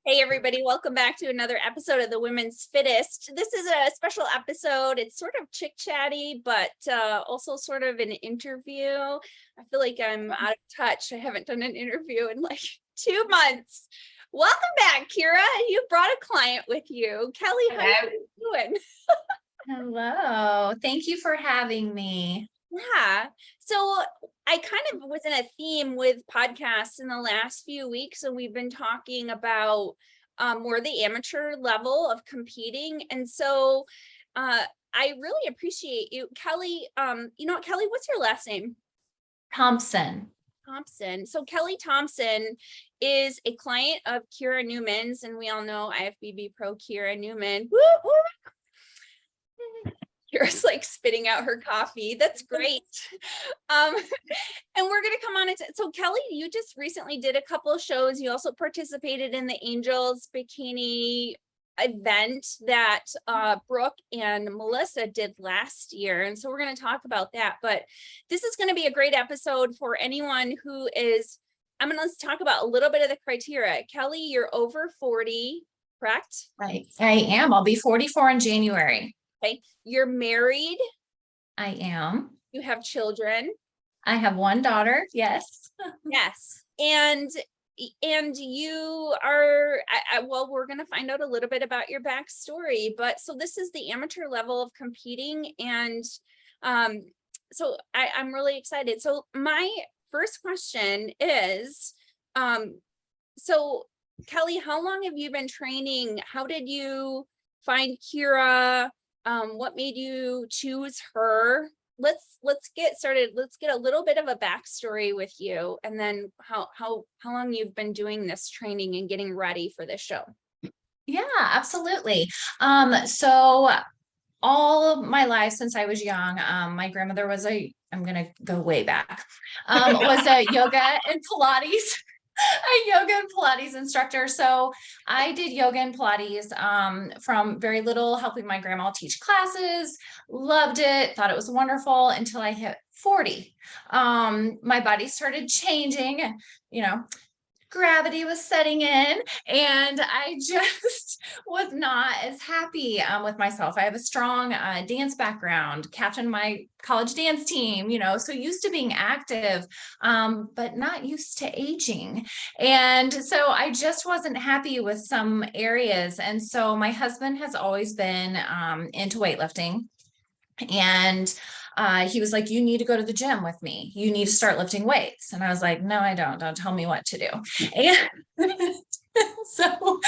Hey everybody, welcome back to another episode of the Women's Fittest. This is a special episode. It's sort of chit-chatty, but also sort of an interview. I feel like I'm out of touch. I haven't done an interview in like 2 months. Welcome back, Kira. You brought a client with you. Kelly, how are you doing? Hello. Thank you for having me. Yeah. So I kind of was in a theme with podcasts in the last few weeks, and we've been talking about more the amateur level of competing. And so I really appreciate you, Kelly. You know what, Kelly, what's your last name? Thompson. Thompson. So Kelly Thompson is a client of Kira Neuman's, and we all know IFBB Pro Kira Neuman. Woo, woo. Kira's like spitting out her coffee. That's great. And we're going to come on into, so Kelly, you just recently did a couple of shows. You also participated in the Angels bikini event that Brooke and Melissa did last year. And so we're going to talk about that, but this is going to be a great episode for anyone who is, let's talk about a little bit of the criteria. Kelly, you're over 40, correct? I am. I'll be 44 in January. Okay. You're married. I am. You have children. I have one daughter. Yes. Yes. And you are, well, we're going to find out a little bit about your backstory, but so this is the amateur level of competing. And so I'm really excited. So my first question is, so Kelly, how long have you been training? How did you find Kira? What made you choose her? Let's get started. Let's get a little bit of a backstory with you, and then how long you've been doing this training and getting ready for this show. Yeah, absolutely. So all of my life since I was young, my grandmother was I'm gonna go way back, was a yoga and Pilates. A yoga and Pilates instructor. So I did yoga and Pilates from very little, helping my grandma teach classes, loved it, thought it was wonderful until I hit 40. My body started changing, gravity was setting in, and I just was not as happy with myself. I have a strong dance background, captained my college dance team, so used to being active, but not used to aging. And so I just wasn't happy with some areas. And so my husband has always been into weightlifting. And he was like, you need to go to the gym with me. You need to start lifting weights. And I was like, no, I don't. Don't tell me what to do. And so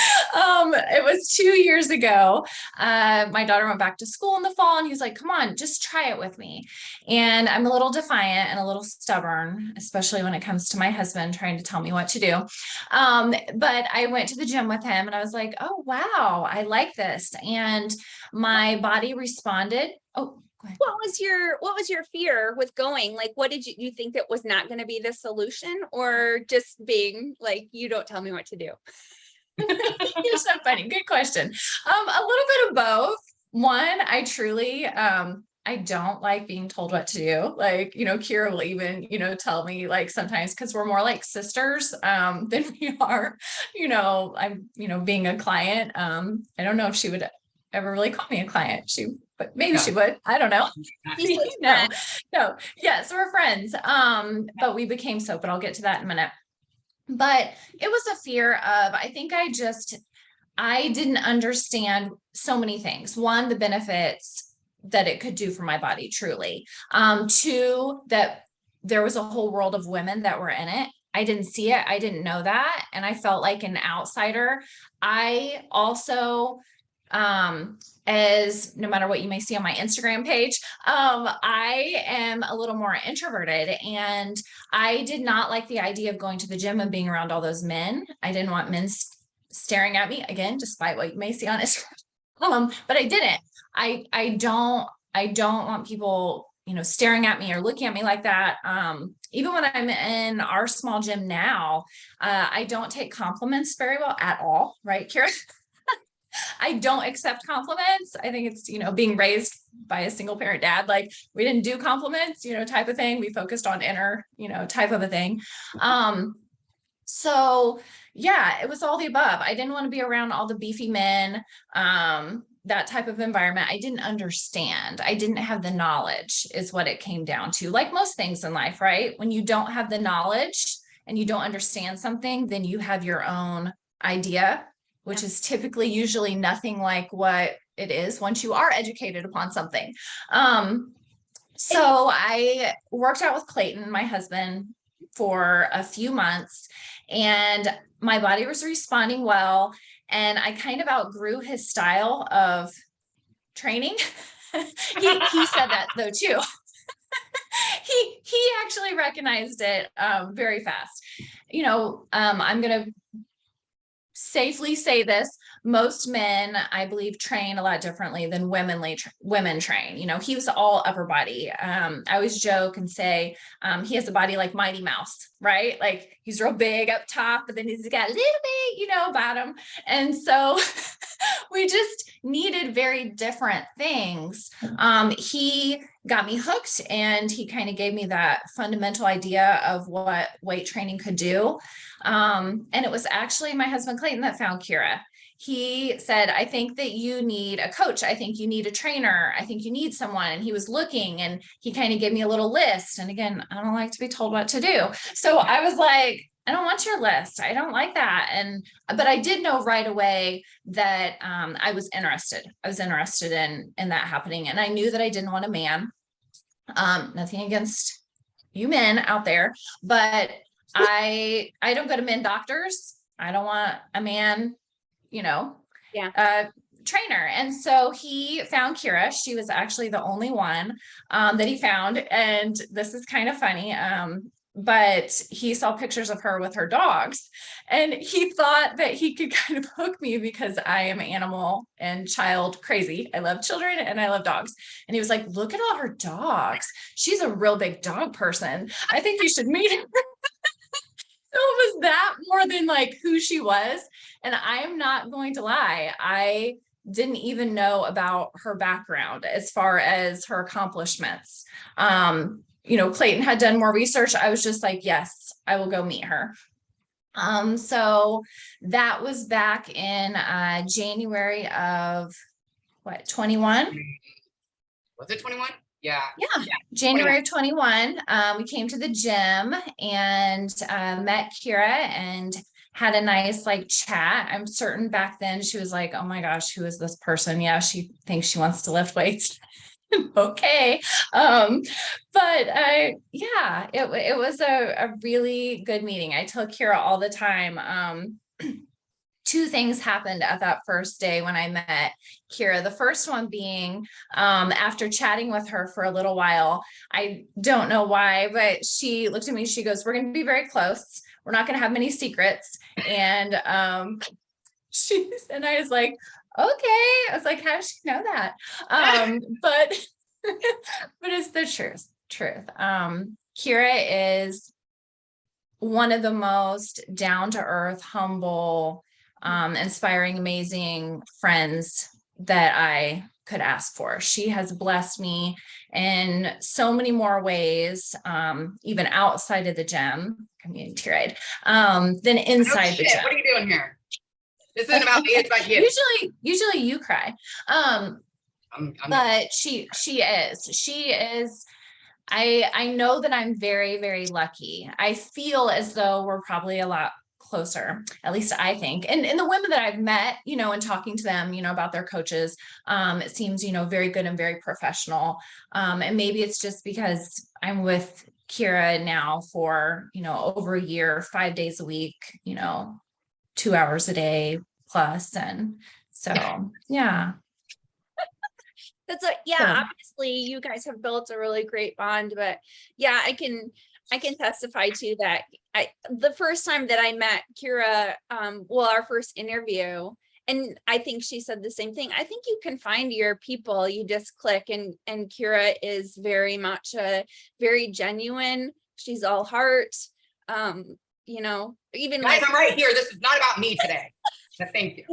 it was 2 years ago. My daughter went back to school in the fall, and he was like, come on, just try it with me. And I'm a little defiant and a little stubborn, especially when it comes to my husband trying to tell me what to do. But I went to the gym with him, and I was like, oh, wow, I like this. And my body responded. Oh, what was your fear with going? Like, what did you think that was not going to be the solution, or just being like, you don't tell me what to do? You're so funny. Good question. A little bit of both. One, I truly, I don't like being told what to do. Like, Kira will even, tell me like sometimes, because we're more like sisters than we are, I'm, being a client. I don't know if she would ever really call me a client. But maybe she would. I don't know. No. Yes, we're friends. But we became so, but I'll get to that in a minute. But it was a fear of, I think I didn't understand so many things. One, the benefits that it could do for my body, truly. Two, that there was a whole world of women that were in it. I didn't see it. I didn't know that. And I felt like an outsider. I also, as no matter what you may see on my Instagram page, I am a little more introverted, and I did not like the idea of going to the gym and being around all those men. I didn't want men staring at me, again, despite what you may see on Instagram. But I didn't. I don't want people, staring at me or looking at me like that. Even when I'm in our small gym now, I don't take compliments very well at all, right, Kira? I don't accept compliments. I think it's, being raised by a single parent dad, like we didn't do compliments, type of thing. We focused on inner, type of a thing. So yeah, it was all the above. I didn't want to be around all the beefy men, that type of environment. I didn't understand. I didn't have the knowledge is what it came down to. Like most things in life, right? When you don't have the knowledge and you don't understand something, then you have your own idea, which Yeah. is typically usually nothing like what it is once you are educated upon something. So I worked out with Clayton, my husband, for a few months, and my body was responding well. And I kind of outgrew his style of training. He said that though too. He actually recognized it very fast. I'm gonna safely say this, most men, I believe, train a lot differently than women train. He was all upper body. I always joke and say he has a body like Mighty Mouse, right? Like he's real big up top, but then he's got a little bit, bottom. And so we just needed very different things. He got me hooked, and he kind of gave me that fundamental idea of what weight training could do. And it was actually my husband Clayton that found Kira. He said, I think that you need a coach. I think you need a trainer. I think you need someone. And he was looking, and he kind of gave me a little list. And again, I don't like to be told what to do. So I was like, I don't want your list. I don't like that. But I did know right away that I was interested. I was interested in that happening. And I knew that I didn't want a man. Nothing against you men out there, but I don't go to men doctors. I don't want a man, trainer. And so he found Kira. She was actually the only one that he found. And this is kind of funny. But he saw pictures of her with her dogs, and he thought that he could kind of hook me because I am animal and child crazy. I love children and I love dogs. And he was like, look at all her dogs. She's a real big dog person. I think you should meet her. So it was that more than like who she was. And I'm not going to lie, I didn't even know about her background as far as her accomplishments. Clayton had done more research. I was just like, yes, I will go meet her. So that was back in January of 21? Was it 21? Yeah. January of 21. We came to the gym and met Kira and had a nice chat. I'm certain back then she was like, oh my gosh, who is this person? Yeah, she thinks she wants to lift weights. Okay. It was a really good meeting. I tell Kira all the time. Two things happened at that first day when I met Kira. The first one being, after chatting with her for a little while, I don't know why, but she looked at me, she goes, we're going to be very close. We're not going to have many secrets. And, and I was like, okay. I was like, how does she know that? But it's the truth. Kira is one of the most down-to-earth, humble, inspiring, amazing friends that I could ask for. She has blessed me in so many more ways, even outside of the gym. I'm getting teary-eyed, than inside the gym. What are you doing here? This isn't about me, it's about you. Usually you cry. But she is, I know that I'm very, very lucky. I feel as though we're probably a lot closer, at least I think. And the women that I've met, and talking to them, about their coaches, it seems, very good and very professional. And maybe it's just because I'm with Kira now for, over a year, 5 days a week, 2 hours a day plus. And so, yeah. Obviously you guys have built a really great bond, but yeah, I can testify to that. The first time that I met Kira, our first interview, and I think she said the same thing. I think you can find your people, you just click, and Kira is very much very genuine. She's all heart. Even guys, I'm right here. This is not about me today. Thank you.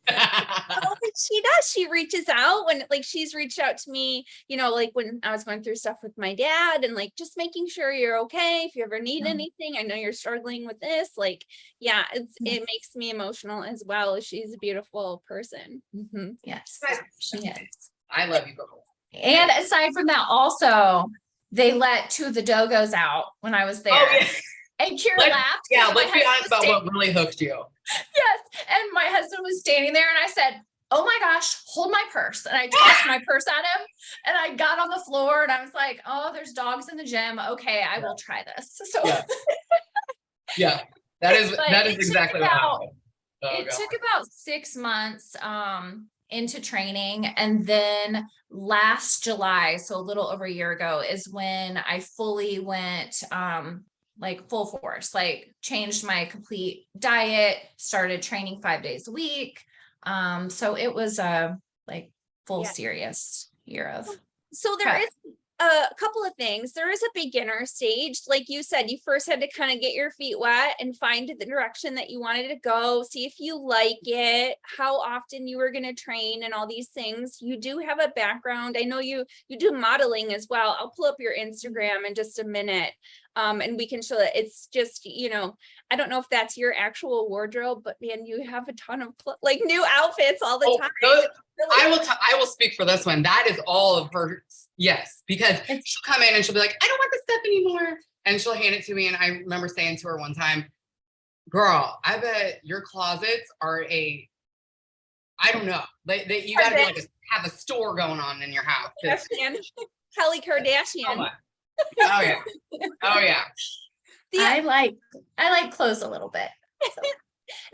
Oh, she does. She reaches out when like she's reached out to me, like when I was going through stuff with my dad and like just making sure you're okay. If you ever need anything, I know you're struggling with this. Like, yeah, it makes me emotional as well. She's a beautiful person. Mm-hmm. Yes, she is. I love you both. And aside from that, also, they let 2 of the dogos out when I was there. Oh, yeah. And Kira laughed. Yeah, let's be honest about what really hooked you. Yes. And my husband was standing there and I said, oh my gosh, hold my purse. And I tossed my purse at him and I got on the floor and I was like, oh, there's dogs in the gym. Okay, I will try this. So yeah, that is exactly what happened. It took about 6 months into training. And then last July, so a little over a year ago, is when I fully went like full force, like changed my complete diet, started training 5 days a week. So it was a like full serious year of. So there is a couple of things. There is a beginner stage. Like you said, you first had to kind of get your feet wet and find the direction that you wanted to go, see if you like it, how often you were going to train and all these things. You do have a background. I know you do modeling as well. I'll pull up your Instagram in just a minute. And we can show that. It's just, I don't know if that's your actual wardrobe, but man, you have a ton of like new outfits all the time. I will speak for this one. That is all of her. Yes, because she'll come in and she'll be like, I don't want this stuff anymore. And she'll hand it to me. And I remember saying to her one time, girl, I bet your closets are I don't know. You got to be like have a store going on in your house. Kelly Kardashian. Oh yeah. Oh yeah. I like clothes a little bit. So.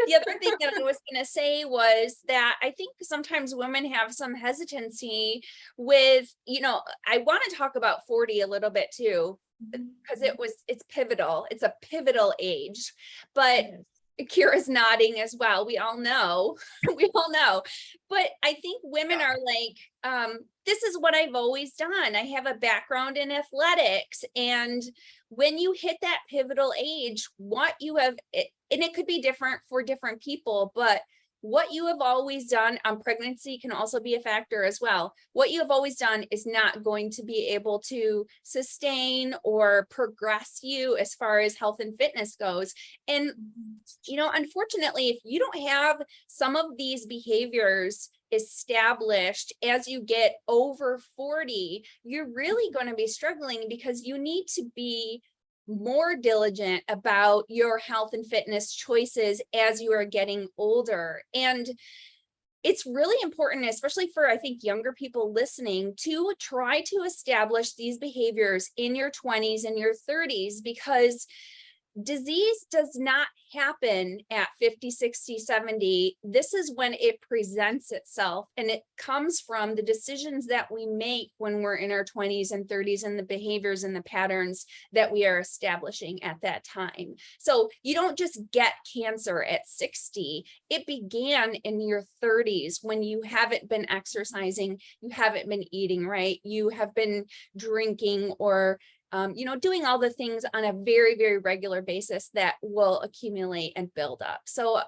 The other thing that I was going to say was that I think sometimes women have some hesitancy with, I want to talk about 40 a little bit too, because it's pivotal. It's a pivotal age, but Kira's nodding as well. We all know, but I think women are like, this is what I've always done. I have a background in athletics. And when you hit that pivotal age, what you have, and it could be different for different people, but what you have always done on pregnancy can also be a factor as well. What you have always done is not going to be able to sustain or progress you as far as health and fitness goes. And, unfortunately, if you don't have some of these behaviors established as you get over 40, you're really going to be struggling because you need to be more diligent about your health and fitness choices as you are getting older. And it's really important, especially for, I think, younger people listening, to try to establish these behaviors in your 20s and your 30s, because disease does not happen at 50, 60, 70. This is when it presents itself, and it comes from the decisions that we make when we're in our 20s and 30s and the behaviors and the patterns that we are establishing at that time. So you don't just get cancer at 60. It began in your 30s when you haven't been exercising, you haven't been eating right, you have been drinking or doing all the things on a very, very regular basis that will accumulate and build up. So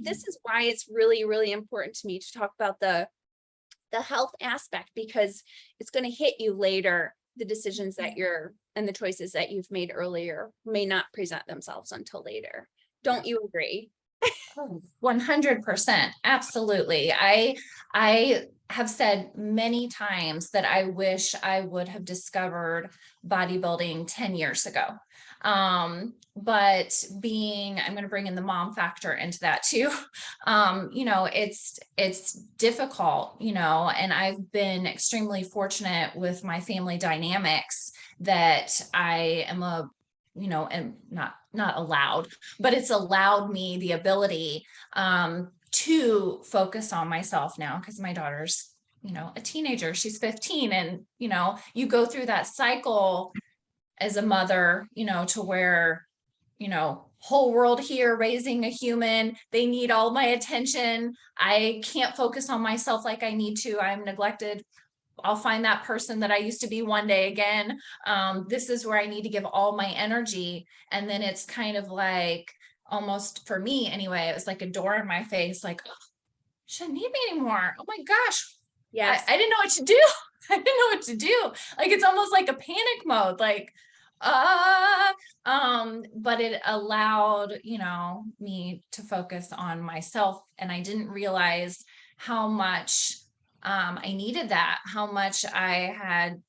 this is why it's really, really important to me to talk about the health aspect, because it's going to hit you later. The decisions that and the choices that you've made earlier may not present themselves until later. Don't you agree? 100%. Absolutely. I have said many times that I wish I would have discovered bodybuilding 10 years ago. But I'm going to bring in the mom factor into that too. It's difficult, and I've been extremely fortunate with my family dynamics that I am and not allowed, but it's allowed me the ability to focus on myself now, because my daughter's, a teenager, she's 15, and, you go through that cycle as a mother, to where, whole world here raising a human, they need all my attention. I can't focus on myself like I need to. I'm neglected. I'll find that person that I used to be one day again. This is where I need to give all my energy. And then it's kind of like, almost, for me anyway, it was like a door in my face, like, oh, shouldn't need me anymore. Oh my gosh. Yes. I didn't know what to do. I didn't know what to do. Like, it's almost like a panic mode, like, but it allowed, me to focus on myself. And I didn't realize how much, I needed that, how much I had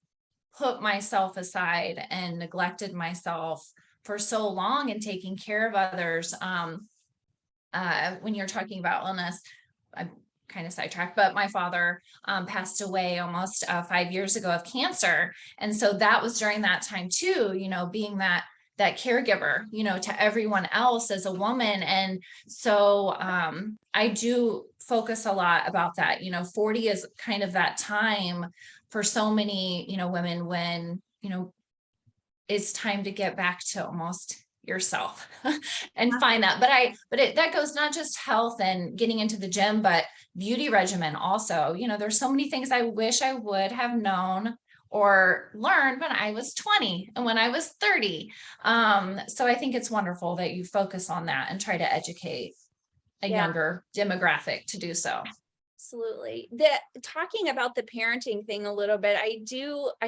put myself aside and neglected myself for so long and taking care of others. When you're talking about illness, I'm kind of sidetracked, but my father passed away almost 5 years ago of cancer. And so that was during that time too, being that caregiver, to everyone else as a woman. And so I do focus a lot about that. 40 is kind of that time for so many, women when, it's time to get back to almost yourself and find that. That goes not just health and getting into the gym, but beauty regimen also. There's so many things I wish I would have known or learned when I was 20 and when I was 30. So I think it's wonderful that you focus on that and try to educate a younger demographic to do so. Absolutely. Talking about the parenting thing a little bit, I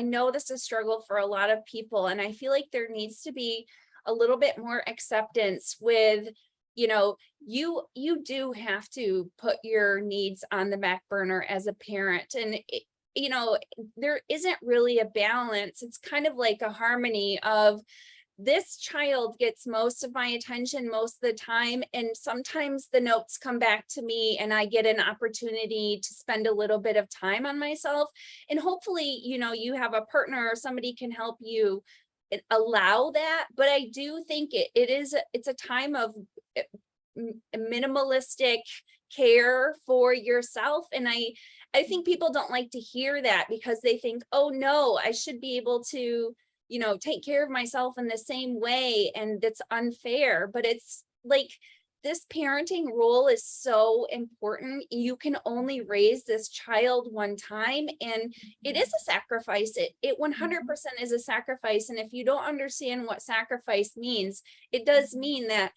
know this is a struggle for a lot of people, and I feel like there needs to be a little bit more acceptance with, you do have to put your needs on the back burner as a parent. And there isn't really a balance. It's kind of like a harmony of, this child gets most of my attention most of the time. And sometimes the notes come back to me and I get an opportunity to spend a little bit of time on myself. And hopefully, you have a partner or somebody can help you allow that. But I do think it's a time of minimalistic care for yourself. And I think people don't like to hear that, because they think, oh no, I should be able to take care of myself in the same way, and that's unfair. But it's like, this parenting role is so important. You can only raise this child one time, and it is a sacrifice. It 100% is a sacrifice. And if you don't understand what sacrifice means, it does mean that,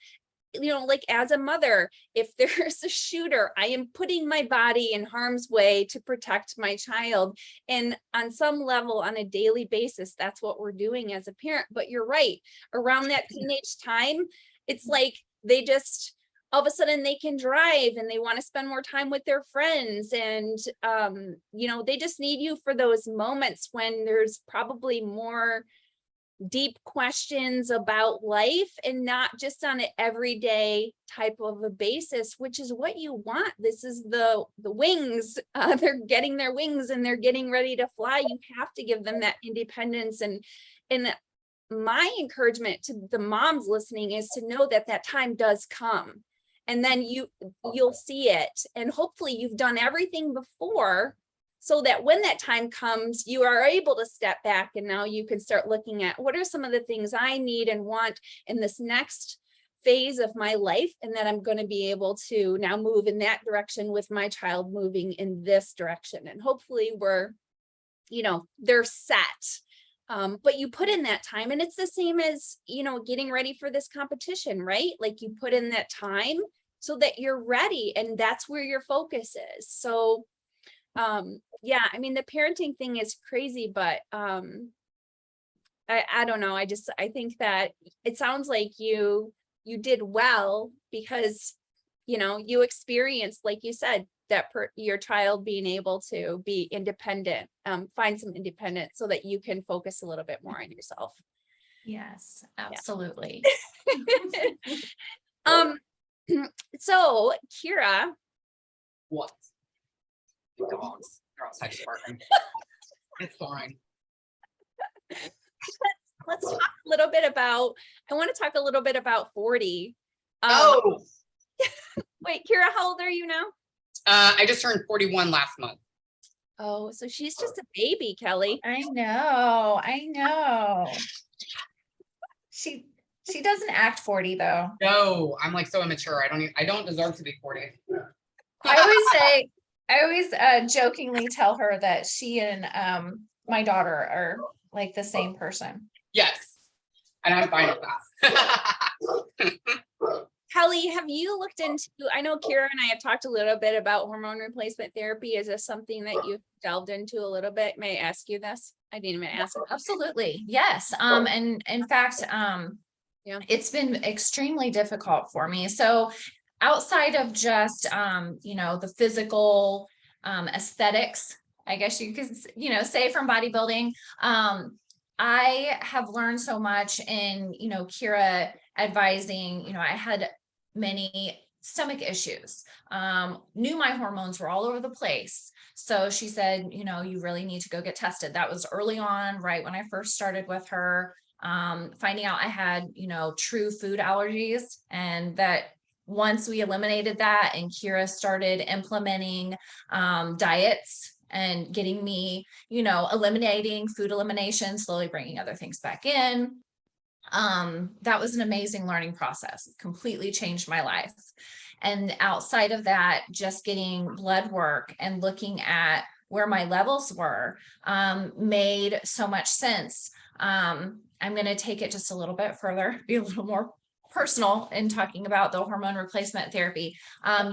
like as a mother, if there's a shooter, I am putting my body in harm's way to protect my child. And on some level, on a daily basis, that's what we're doing as a parent. But you're right, around that teenage time, it's like they just, all of a sudden they can drive and they want to spend more time with their friends. And, they just need you for those moments when there's probably more deep questions about life, and not just on an everyday type of a basis, which is what you want. This is the wings. They're getting their wings and they're getting ready to fly. You have to give them that independence. And my encouragement to the moms listening is to know that time does come, and then you'll see it. And hopefully you've done everything before, so that when that time comes, you are able to step back, and now you can start looking at, what are some of the things I need and want in this next phase of my life, and that I'm going to be able to now move in that direction with my child moving in this direction. And hopefully they're set. But you put in that time, and it's the same as, getting ready for this competition, right? Like, you put in that time so that you're ready, and that's where your focus is. So the parenting thing is crazy, but I don't know. I think that it sounds like you did well, because you experienced, like you said, that your child being able to be independent, find some independence, so that you can focus a little bit more on yourself. Yes, absolutely. So Kira, What? Dogs. They're outside sparking. It's fine. Let's talk a little bit about, I want to talk a little bit about 40. Wait, Kira, how old are you now? I just turned 41 last month. Oh, so she's just a baby, Kelly. I know. She doesn't act 40 though. No, I'm like so immature. I don't deserve to be 40. I always jokingly tell her that she and my daughter are like the same person. Yes. And I'm fine with that. Kelly, have you looked into, I know Kira and I have talked a little bit about hormone replacement therapy. Is this something that you've delved into a little bit? May I ask you this? I didn't even ask. Absolutely. Yes. And in fact, Yeah. it's been extremely difficult for me. So outside of just, the physical, aesthetics, I guess you could, say from bodybuilding, I have learned so much in, Kira advising, I had many stomach issues, knew my hormones were all over the place. So she said, you really need to go get tested. That was early on, right when I first started with her, finding out I had, true food allergies, and that once we eliminated that and Kira started implementing diets and getting me, eliminating food elimination, slowly bringing other things back in. That was an amazing learning process. It completely changed my life. And outside of that, just getting blood work and looking at where my levels were, made so much sense. I'm going to take it just a little bit further, be a little more personal in talking about the hormone replacement therapy.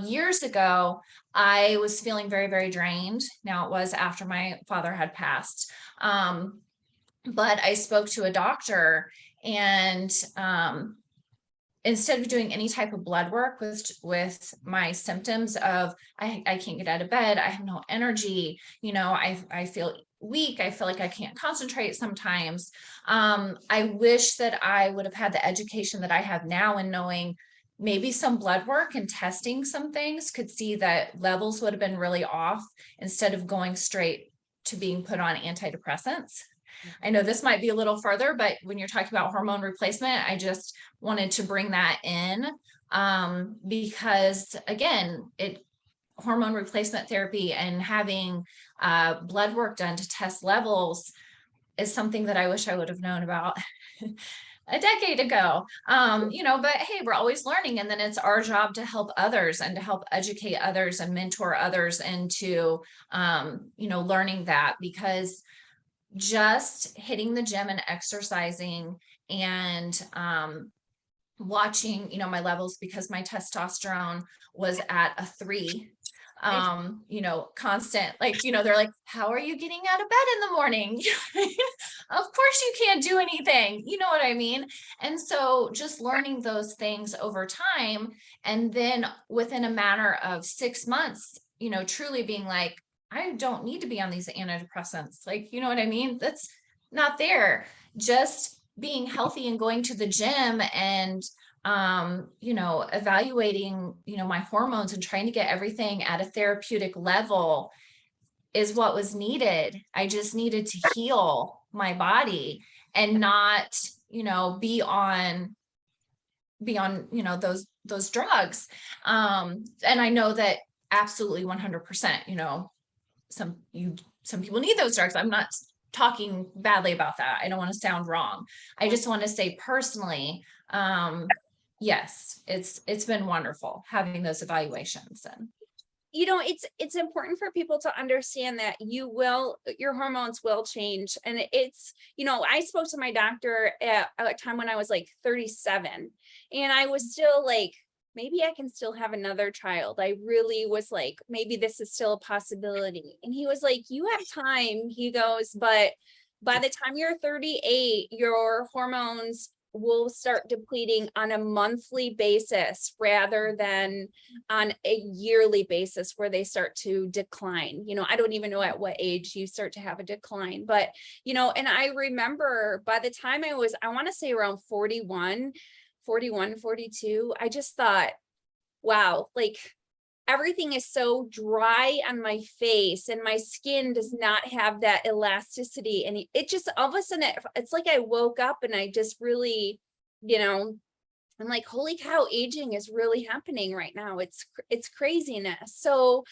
Years ago, I was feeling very, very drained. Now, it was after my father had passed. But I spoke to a doctor, and instead of doing any type of blood work with my symptoms of I can't get out of bed, I have no energy, I feel weak, I feel like I can't concentrate sometimes. I wish that I would have had the education that I have now, in knowing maybe some blood work and testing some things could see that levels would have been really off, instead of going straight to being put on antidepressants. I know this might be a little further, but when you're talking about hormone replacement, I just wanted to bring that in, because again, hormone replacement therapy and having blood work done to test levels is something that I wish I would have known about a decade ago. But hey, we're always learning, and then it's our job to help others and to help educate others and mentor others into, learning that, because just hitting the gym and exercising and watching, my levels, because my testosterone was at a 3, constant, they're like, how are you getting out of bed in the morning? Of course you can't do anything, you know what I mean? And so just learning those things over time, and then within a matter of 6 months, truly being like, I don't need to be on these antidepressants. You know what I mean? That's not there. Just being healthy and going to the gym and, evaluating, my hormones and trying to get everything at a therapeutic level is what was needed. I just needed to heal my body and not, be on, those drugs. And I know that absolutely 100%, some people need those drugs. I'm not talking badly about that. I don't want to sound wrong. I just want to say personally, yes, it's been wonderful having those evaluations. And it's important for people to understand that your hormones will change. And I spoke to my doctor at a time when I was like 37, and I was still like, maybe I can still have another child. I really was like, maybe this is still a possibility. And he was like, you have time. He goes, but by the time you're 38, your hormones will start depleting on a monthly basis rather than on a yearly basis, where they start to decline. I don't even know at what age you start to have a decline, but, and I remember by the time I want to say around 41, 42, I just thought, wow, everything is so dry on my face, and my skin does not have that elasticity. And it just, all of a sudden, it's like I woke up and I just really, I'm like, holy cow, aging is really happening right now. It's craziness. So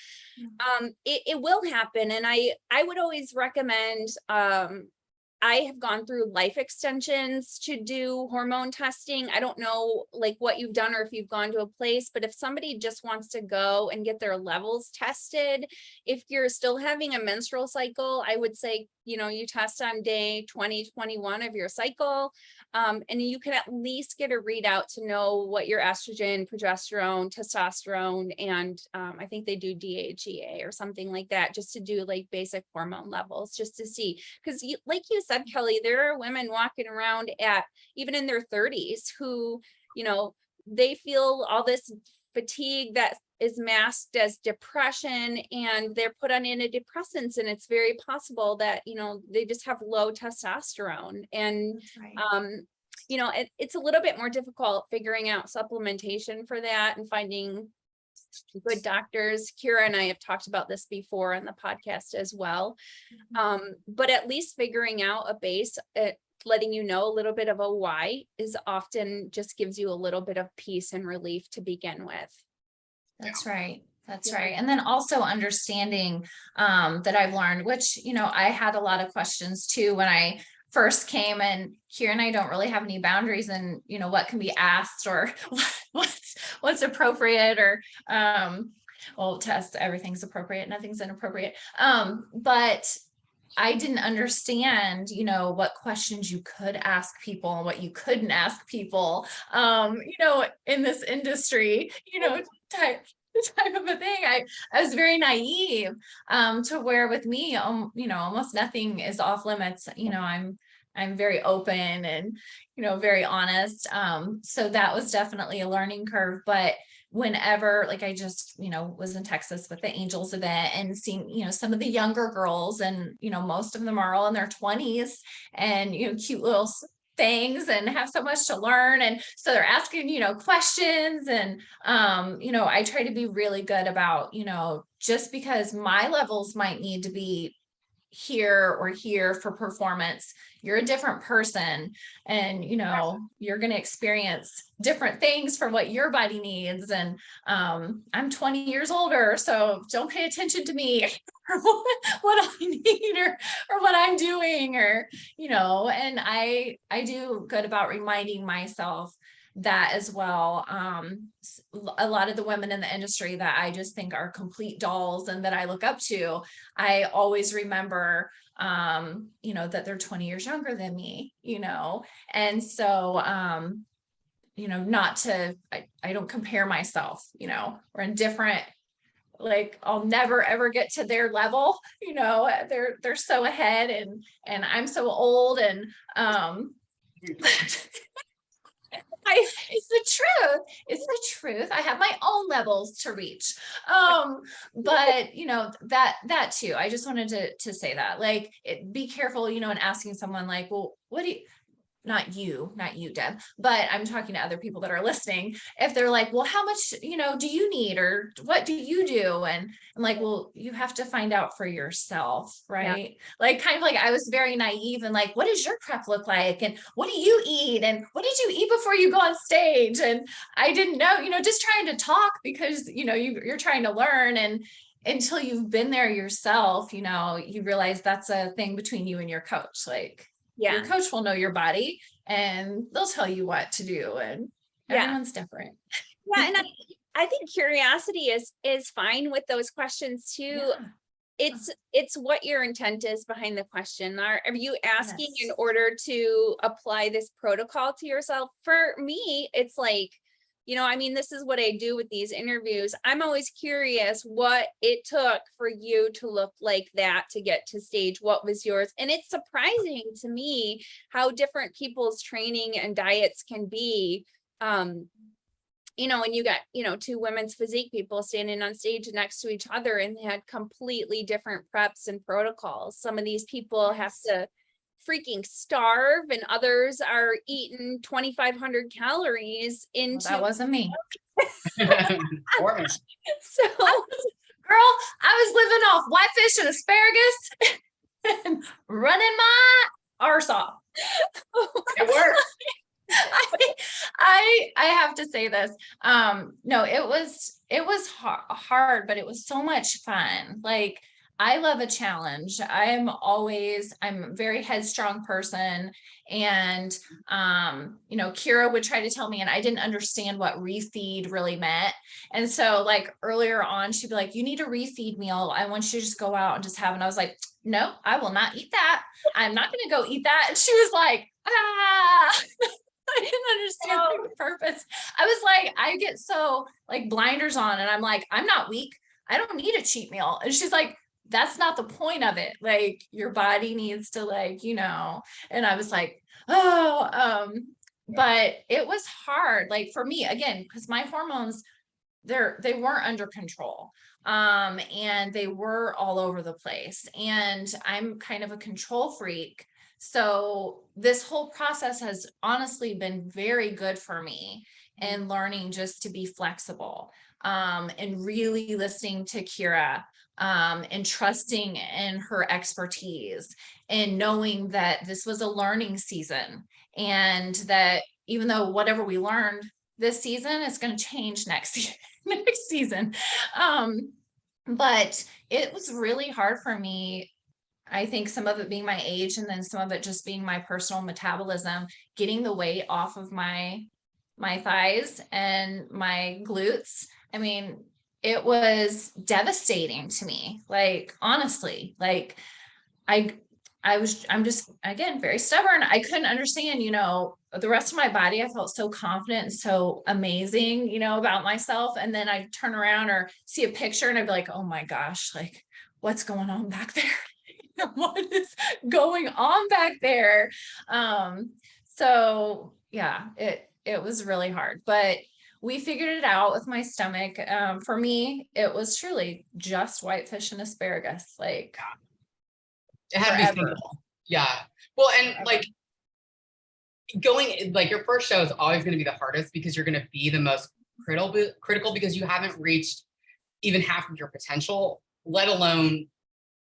it will happen. And I would always recommend I have gone through life extensions to do hormone testing. I don't know like what you've done or if you've gone to a place, but if somebody just wants to go and get their levels tested, if you're still having a menstrual cycle, I would say, you test on day 20, 21 of your cycle. And you can at least get a readout to know what your estrogen, progesterone, testosterone, and I think they do DHEA or something like that, just to do like basic hormone levels, just to see. Because like you said, Kelly, there are women walking around at even in their 30s who, they feel all this fatigue that is masked as depression, and they're put on antidepressants, and it's very possible that they just have low testosterone. And it's a little bit more difficult figuring out supplementation for that and finding good doctors. Kira and I have talked about this before on the podcast as well. But at least figuring out a base, letting you know a little bit of a why is often just gives you a little bit of peace and relief to begin with. That's right. That's right. And then also understanding that I've learned, which, I had a lot of questions too when I first came, and Kira and I don't really have any boundaries in, what can be asked or what's appropriate, or test everything's appropriate, nothing's inappropriate. But I didn't understand, what questions you could ask people and what you couldn't ask people, in this industry, type of a thing. I was very naive, to where with me, almost nothing is off limits. I'm very open and, very honest. So that was definitely a learning curve. But whenever, like, I just, was in Texas with the Angels event and seeing, some of the younger girls, and, most of them are all in their 20s and, cute little things and have so much to learn. And so they're asking, questions, and, I try to be really good about, just because my levels might need to be here or here for performance, you're a different person, and you're going to experience different things for what your body needs. And I'm 20 years older, so don't pay attention to me or what I need, or what I'm doing, or and I do good about reminding myself that as well. A lot of the women in the industry that I just think are complete dolls and that I look up to, I always remember, that they're 20 years younger than me, and so, not to, I don't compare myself, we're in different, like, I'll never ever get to their level, they're so ahead, and I'm so old, and, it's the truth. I have my own levels to reach. But that too, I just wanted to say that, like, be careful, in asking someone like, well, what do you, not you, Deb, but I'm talking to other people that are listening. If they're like, well, how much, do you need, or what do you do? And I'm like, well, you have to find out for yourself. Right. Yeah. Like, kind of like, I was very naive and like, what does your prep look like? And what do you eat? And what did you eat before you go on stage? And I didn't know, just trying to talk because, you're trying to learn. And until you've been there yourself, you realize that's a thing between you and your coach. Like, your coach will know your body and they'll tell you what to do, and everyone's different. Yeah. And I think curiosity is fine with those questions too. Yeah. It's what your intent is behind the question. Are you asking in order to apply this protocol to yourself? For me, it's like, this is what I do with these interviews. I'm always curious what it took for you to look like that to get to stage. What was yours? And it's surprising to me how different people's training and diets can be. And you got, two women's physique people standing on stage next to each other, and they had completely different preps and protocols. Some of these people have to freaking starve, and others are eating 2,500 calories into. Well, that wasn't me. So, girl, I was living off whitefish and asparagus and running my arse off. It worked. I have to say this. No, it was hard, but it was so much fun. Like, I love a challenge. I'm a very headstrong person. And, you know, Kira would try to tell me, and I didn't understand what refeed really meant. And so like earlier on, she'd be like, you need a refeed meal. I want you to just go out and just have, and I was like, no, I will not eat that. I'm not going to go eat that. And she was like, ah, I didn't understand the purpose. I was like, I get so like blinders on and I'm like, I'm not weak. I don't need a cheat meal. And she's like, that's not the point of it. Like your body needs to like, you know, and I was like, oh, but it was hard. Like for me, again, because my hormones, they weren't under control. And they were all over the place. And I'm kind of a control freak. So this whole process has honestly been very good for me in learning just to be flexible, and really listening to Kira, and trusting in her expertise and knowing that this was a learning season and that even though whatever we learned this season is going to change next next season. But it was really hard for me. I think some of it being my age and then some of it just being my personal metabolism, getting the weight off of my thighs and my glutes. I mean, it was devastating to me. Like, honestly, like I'm just, again, very stubborn. I couldn't understand, you know, the rest of my body. I felt so confident and so amazing, you know, about myself. And then I'd turn around or see a picture and I'd be like, oh my gosh, like what's going on back there? What is going on back there? So yeah, it was really hard, but we figured it out with my stomach. For me, it was truly just whitefish and asparagus, like It had to be forever. simple. Yeah. Well, and like going, like your first show is always going to be the hardest because you're going to be the most critical because you haven't reached even half of your potential, let alone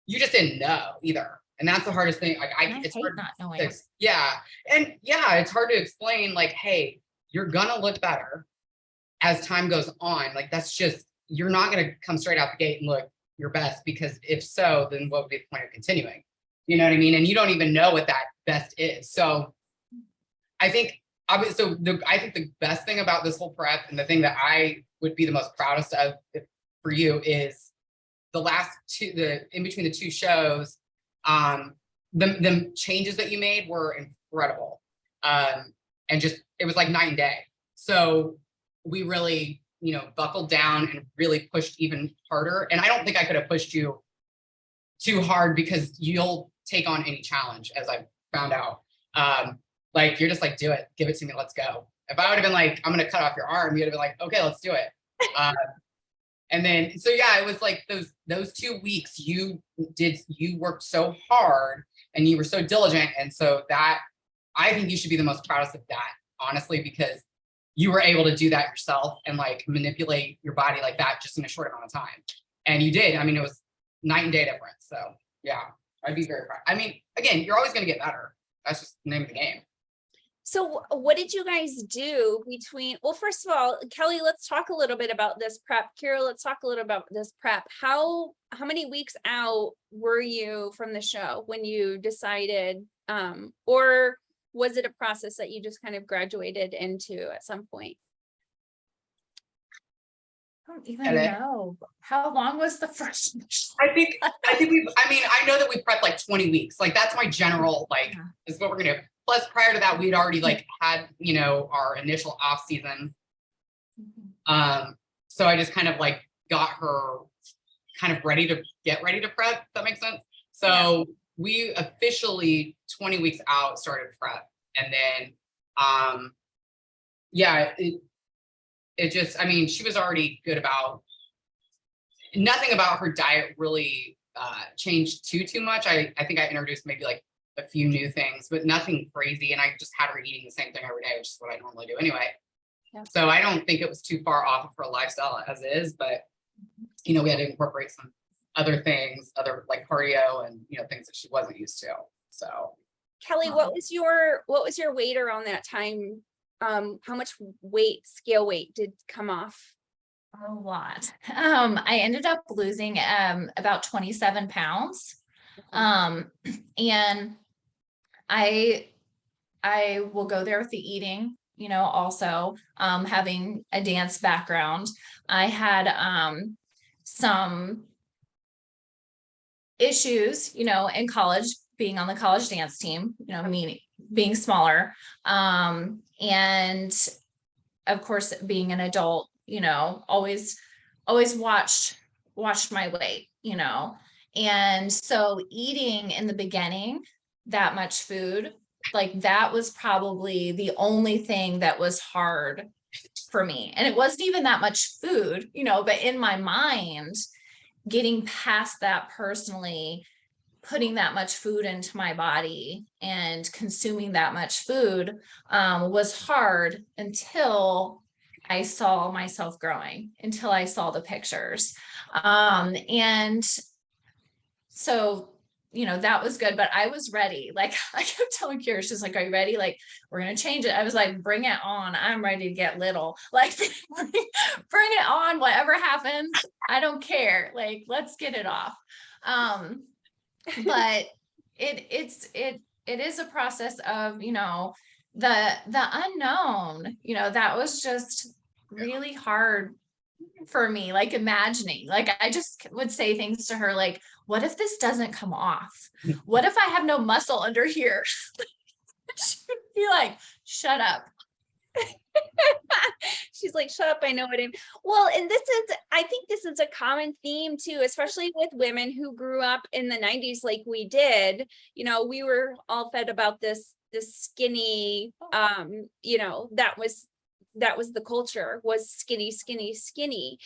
you just didn't know either. And that's the hardest thing. Like it's hate hard not knowing. yeah. And yeah, it's hard to explain like, hey, you're gonna look better as time goes on. Like that's just, you're not gonna come straight out the gate and look your best, because if so, then what would be the point of continuing? You know what I mean? And you don't even know what that best is. So I think I think the best thing about this whole prep and the thing that I would be the most proudest of for you is in between the two shows, the changes that you made were incredible. And just, it was like night and day. So we really, you know, buckled down and really pushed even harder. And I don't think I could have pushed you too hard because you'll take on any challenge, as I found out. Like you're just like, do it, give it to me, let's go. If I would have been like, I'm gonna cut off your arm, you'd have been like, okay, let's do it. And then, so yeah, it was like those 2 weeks you worked so hard and you were so diligent. And so that, I think you should be the most proudest of that, honestly, because you were able to do that yourself and like manipulate your body like that just in a short amount of time. And you did. I mean, it was night and day difference. So yeah, I'd be very proud. I mean, again, you're always going to get better. That's just the name of the game. So what did you guys do between, well, first of all, Kelly, let's talk a little bit about this prep. Kira, let's talk a little about this prep. How many weeks out were you from the show when you decided, or was it a process that you just kind of graduated into at some point? I don't even know. How long was the first? I think I know that we prepped like 20 weeks. Like that's my general, like, is what we're going to do. Plus prior to that, we'd already like had, you know, our initial off season. So I just kind of like got her kind of get ready to prep, if that makes sense. So we officially 20 weeks out started prep. And then, it just, I mean, she was already good about, nothing about her diet really changed too much. I think I introduced maybe like a few new things, but nothing crazy. And I just had her eating the same thing every day, which is what I normally do anyway. Yeah. So I don't think it was too far off of her lifestyle as is, but you know, we had to incorporate some other things, other like cardio and, you know, things that she wasn't used to. So Kelly, what was your weight around that time? How much scale weight did come off? A lot. I ended up losing about 27 pounds. And I will go there with the eating, you know, also having a dance background. I had some issues, you know, in college, being on the college dance team, you know, meaning being smaller. And of course, being an adult, you know, always watched my weight, you know. And so eating in the beginning that much food, like that was probably the only thing that was hard for me. And it wasn't even that much food, you know, but in my mind, getting past that personally, putting that much food into my body and consuming that much food was hard until I saw myself growing, until I saw the pictures. And so, you know, that was good, but I was ready. Like I kept telling Kira, she's like, are you ready? Like, we're going to change it. I was like, bring it on. I'm ready to get little. Like, bring it on. Whatever happens, I don't care. Like, let's get it off. But it is a process of, you know, the unknown, you know, that was just really hard for me, like imagining, like I just would say things to her like, what if this doesn't come off? What if I have no muscle under here? She would be like, shut up. She's like, shut up, I know what I mean. Well, and I think this is a common theme too, especially with women who grew up in the 90s like we did. You know, we were all fed about this skinny, you know, that was the culture, was skinny, skinny, skinny.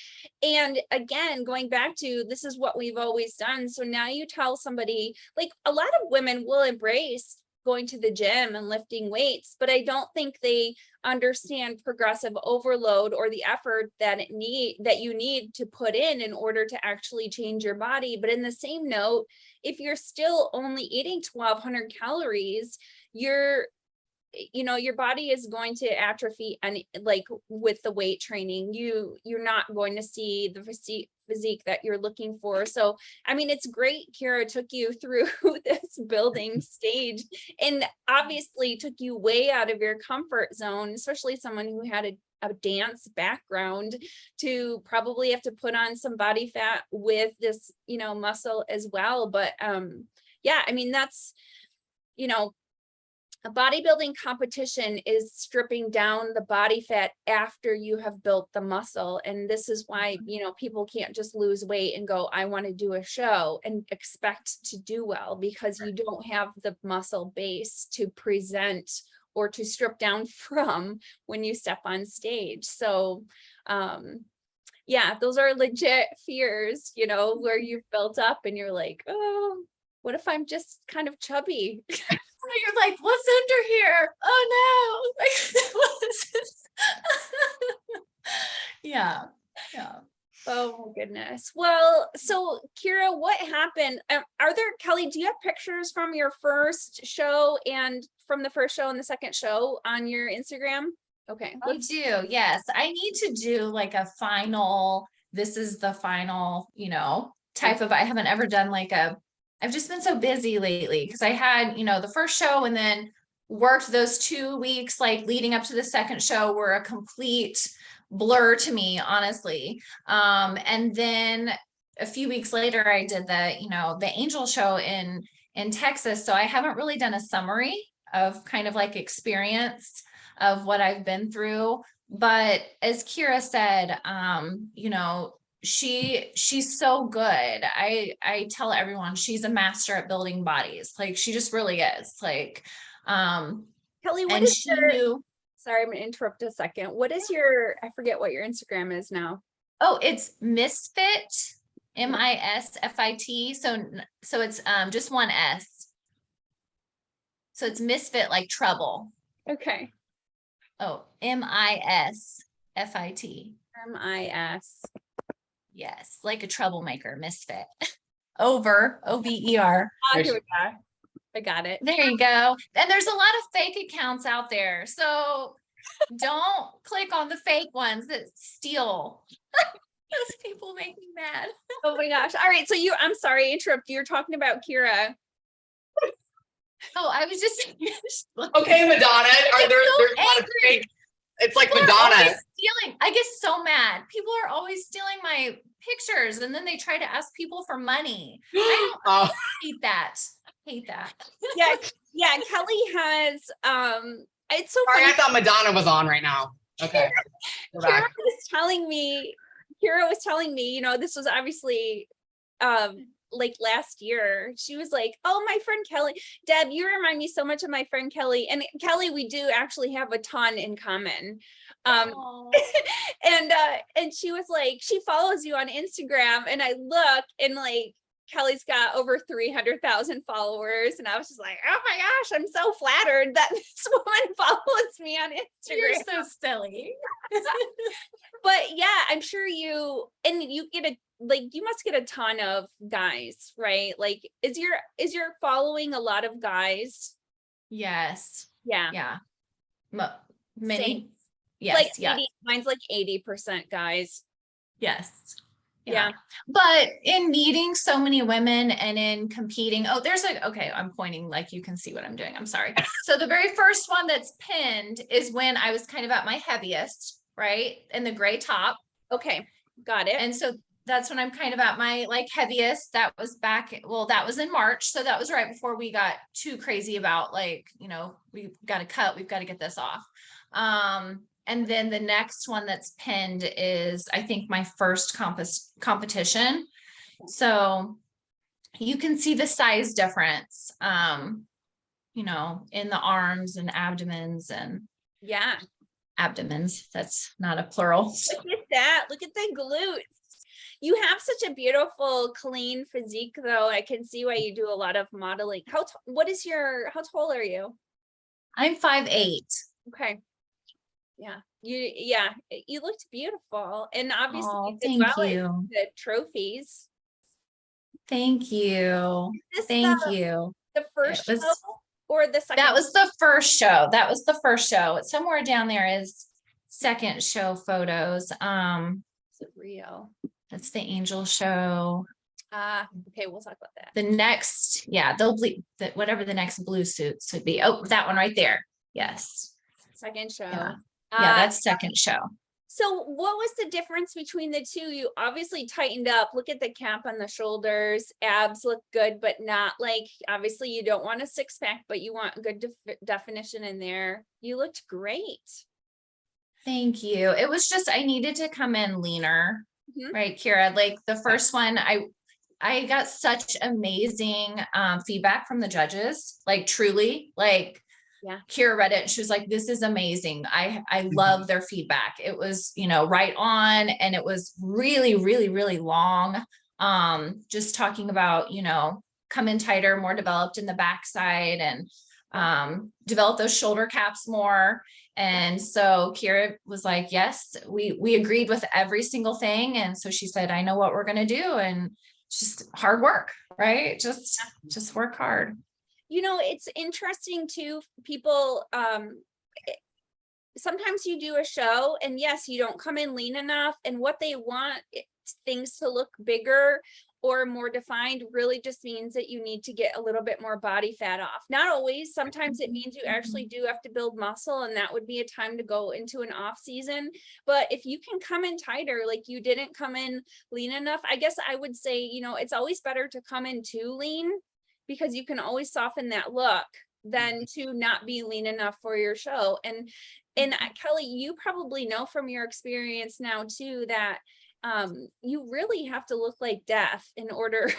And again, going back to, this is what we've always done. So now you tell somebody, like a lot of women will embrace going to the gym and lifting weights, but I don't think they understand progressive overload or the effort that you need to put in order to actually change your body. But in the same note, if you're still only eating 1,200 calories, your body is going to atrophy, and like with the weight training, you're not going to see the physique that you're looking for. So, I mean, it's great Kira took you through this building stage and obviously took you way out of your comfort zone, especially someone who had a dance background, to probably have to put on some body fat with this, you know, muscle as well. But yeah, I mean, that's, you know, a bodybuilding competition is stripping down the body fat after you have built the muscle. And this is why, you know, people can't just lose weight and go, I want to do a show and expect to do well, because you don't have the muscle base to present or to strip down from when you step on stage. So, yeah, those are legit fears, you know, where you've built up and you're like, oh, what if I'm just kind of chubby? You're like, what's under here? Oh no. Like, what is this? Yeah. Oh my goodness. Well, so Kira, what happened? Are there, Kelly, do you have pictures from your first show and from the first show and the second show on your Instagram? Okay. I do. Yes. I need to do like a final, this is the final, you know, type of, I haven't ever done like I've just been so busy lately because I had, you know, the first show and then worked those 2 weeks, like leading up to the second show, were a complete blur to me, honestly. And then a few weeks later, I did the, you know, the Angel show in Texas. So I haven't really done a summary of kind of like experience of what I've been through. But as Kira said, you know, she's so good. I tell everyone she's a master at building bodies. Like she just really is. Like Kelly, what and is she your, knew, sorry, I'm gonna interrupt a second. What is your, I forget what your Instagram is now. oh, it's Misfit, MISFIT. So it's just one S. So it's Misfit, like trouble. Okay. Oh, MISFIT. MIS. Yes, like a troublemaker, misfit. Over, OVER. Oh, here we go. I got it. There you go. And there's a lot of fake accounts out there. So Don't click on the fake ones that steal. Those people make me mad. Oh my gosh. All right. So I'm sorry, interrupt. You're talking about Kira. Oh, I was just Okay, Madonna. There's a lot of fake. It's like People are Madonna. always stealing. I get so mad. People are always stealing my pictures, and then they try to ask people for money. I don't Oh, hate that. Hate that. Yeah. Yeah. Kelly has, it's so sorry, funny. I thought Madonna was on right now. Okay. Go Kira back. was telling me, you know, this was obviously like last year. She was like, oh, my friend Kelly, Deb, you remind me so much of my friend Kelly. And Kelly, we do actually have a ton in common. Oh. And she was like, she follows you on Instagram, and I look, and like Kelly's got over 300,000 followers. And I was just like, oh my gosh, I'm so flattered that this woman follows me on Instagram. You're so silly. But yeah, I'm sure you must get a ton of guys, right? Like, is your following a lot of guys? Yes. Yeah. Yeah. Many. Same. Yes. Like yes. 80, mine's like 80% guys. Yes. Yeah. But in meeting so many women and in competing, okay, I'm pointing like you can see what I'm doing. I'm sorry. So the very first one that's pinned is when I was kind of at my heaviest, right? In the gray top. Okay. Got it. And so that's when I'm kind of at my like heaviest. That was that was in March. So that was right before we got too crazy about like, you know, we've got to cut, we've got to get this off. And then the next one that's pinned is, I think, my first competition. So you can see the size difference, you know, in the arms and abdomens and yeah. Abdomens. That's not a plural. Look at that. Look at the glutes. You have such a beautiful, clean physique, though. I can see why you do a lot of modeling. How tall are you? I'm 5'8". Okay. Yeah. You looked beautiful. And obviously you did thank well you. at the trophies. Thank you. Is this Thank you. the first It was- show or the second? That was the first show. That was the first show. Somewhere down there is second show photos. Is it Rio? That's the angel show. Okay, we'll talk about that. The next, they'll bleep that whatever the next blue suits would be. Oh, that one right there. Yes. Second show. Yeah. That's second show. So what was the difference between the two? You obviously tightened up. Look at the cap on the shoulders. Abs look good, but not like, obviously you don't want a six pack, but you want good definition in there. You looked great. Thank you. It was just, I needed to come in leaner, Mhm. right, Kira? Like the first one, I got such amazing feedback from the judges, like truly, like Yeah. Kira read it and she was like, this is amazing. I love their feedback. It was, you know, right on. And it was really, really, really long. Just talking about, you know, come in tighter, more developed in the backside and develop those shoulder caps more. And so Kira was like, yes, we agreed with every single thing. And so she said, I know what we're going to do. And it's just hard work, right? Just work hard. You know, it's interesting too, people, sometimes you do a show and yes, you don't come in lean enough, and what they want things to look bigger or more defined really just means that you need to get a little bit more body fat off. Not always, sometimes it means you actually do have to build muscle, and that would be a time to go into an off season. But if you can come in tighter, like you didn't come in lean enough, I guess I would say, you know, it's always better to come in too lean, because you can always soften that look than to not be lean enough for your show. And Kelly, you probably know from your experience now too, that you really have to look like death in order.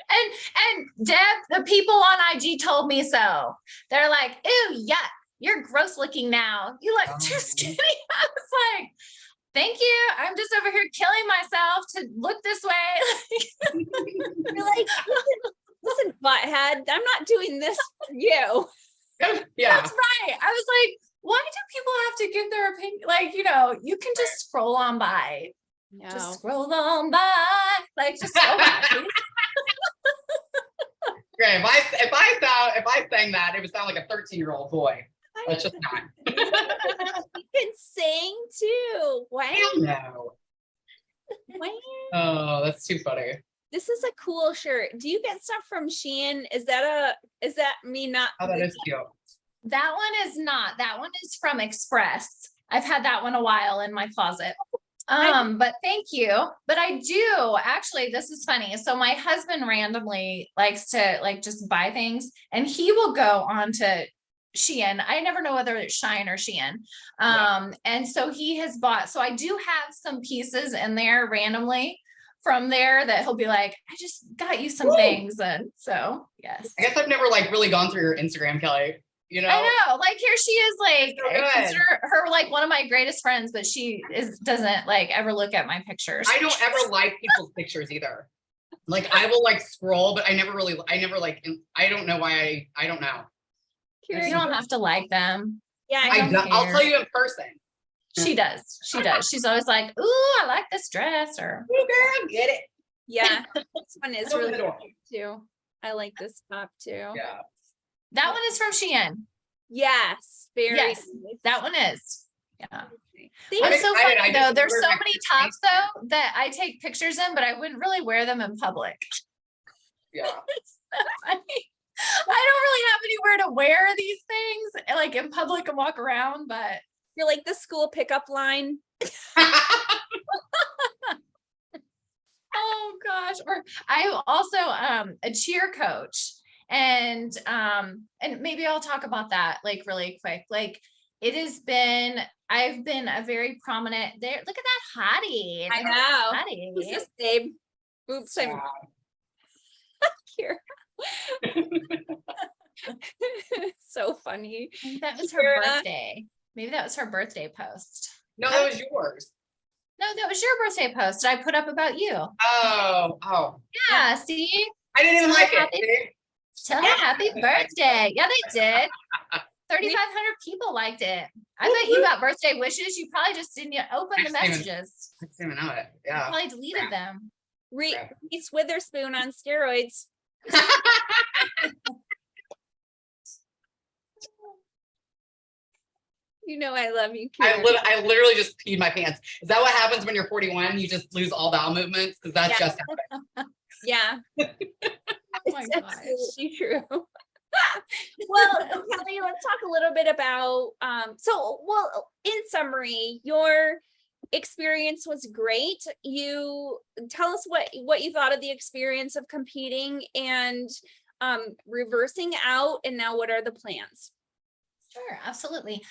And Deb, the people on IG told me so. They're like, ew, yuck, you're gross looking now. You look too skinny. I was like, thank you. I'm just over here killing myself to look this way. You're like, listen, butthead, I'm not doing this for you. Yeah. That's right. I was like, why do people have to give their opinion? Like, you know, you can just scroll on by. No. Just scroll on by. Like, just scroll by. Please. Great. If I sang that, it would sound like a 13-year-old boy. That's just not. You can sing too. Wow. Hell no. Wow. Oh, that's too funny. This is a cool shirt. Do you get stuff from Shein? Is that me not? Oh, that is cute. That one is not. That one is from Express. I've had that one a while in my closet. But thank you. But I do actually, this is funny. So my husband randomly likes to like just buy things and he will go on to Shein. I never know whether it's Shine or Shein. And so he has bought, so I do have some pieces in there randomly from there that he'll be like, I just got you some things. And so, yes. I guess I've never like really gone through your Instagram, Kelly. You know, I know, like here she is, like So I consider her like one of my greatest friends, but she doesn't like ever look at my pictures. I don't ever like people's pictures either. Like I will like scroll, but I never like, I don't know why I don't know. You don't have to like them. Yeah, I'll tell you in person. She does. She's always like, ooh, I like this dress, or Oh girl, get it. yeah. This one is Open really the door. cute too. I like this top too. Yeah. that one is from Shein. Yes, very Yes, nice. that one is. Yeah. Thank I'm It's so excited. funny I though. just There's ordered so my many first tops though that I take pictures in, but I wouldn't really wear them in public. Yeah. I don't really have anywhere to wear these things like in public and walk around, but You're like the school pickup line. oh gosh. Or I'm also a cheer coach. And maybe I'll talk about that like really quick. Like I've been a very prominent there. Look at that hottie. I Look at that know. Who's hottie. this, babe? Oops, I'm here. So funny. I think that was her Kira. birthday. Maybe that was her birthday post. No, that was yours. No, that was your birthday post that I put up about you. Oh. Yeah, see? I didn't even So like happy. it. Tell her happy birthday. Yeah, they did. 3,500 people liked it. I bet you got birthday wishes. You probably just didn't open the messages. I didn't even know it. You Yeah. probably deleted them. Reese Witherspoon on steroids. You know I love you, Kira. I literally just peed my pants. Is that what happens when you're 41? You just lose all bowel movements? Because that's just happened. Yeah. Oh my It's gosh. absolutely true. Well, so Kelly, let's talk a little bit about in summary, your experience was great. You tell us what you thought of the experience of competing and reversing out, and now what are the plans? Sure, absolutely.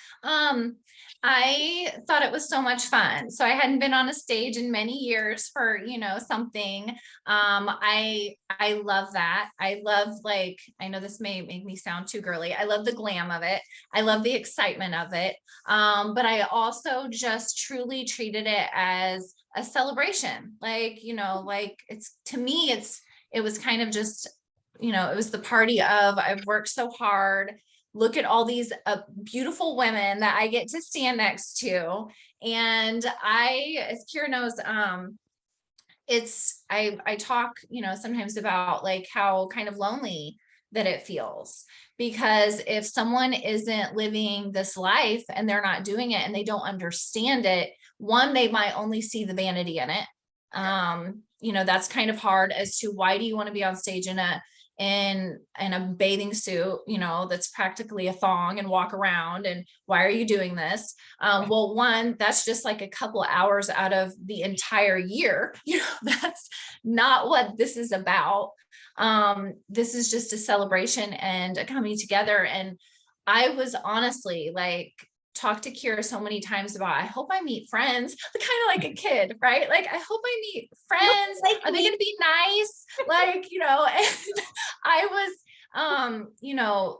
I thought it was so much fun. So I hadn't been on a stage in many years for, something. I love that. I love, like, I know this may make me sound too girly. I love the glam of it. I love the excitement of it. But I also just truly treated it as a celebration. Like, to me, it was kind of just, it was the party of, I've worked so hard. Look at all these beautiful women that I get to stand next to. And as Kira knows, I talk, sometimes about like how kind of lonely that it feels, because if someone isn't living this life and they're not doing it and they don't understand it, one, they might only see the vanity in it. That's kind of hard as to why do you want to be on stage in a bathing suit, that's practically a thong and walk around, and why are you doing this? Well, one, that's just like a couple hours out of the entire year. That's not what this is about. This is just a celebration and a coming together. And I was honestly like, talked to Kira so many times about, I hope I meet friends, kind of like a kid, right? Like, I hope I meet friends. Are they going to be nice? Like, and I was,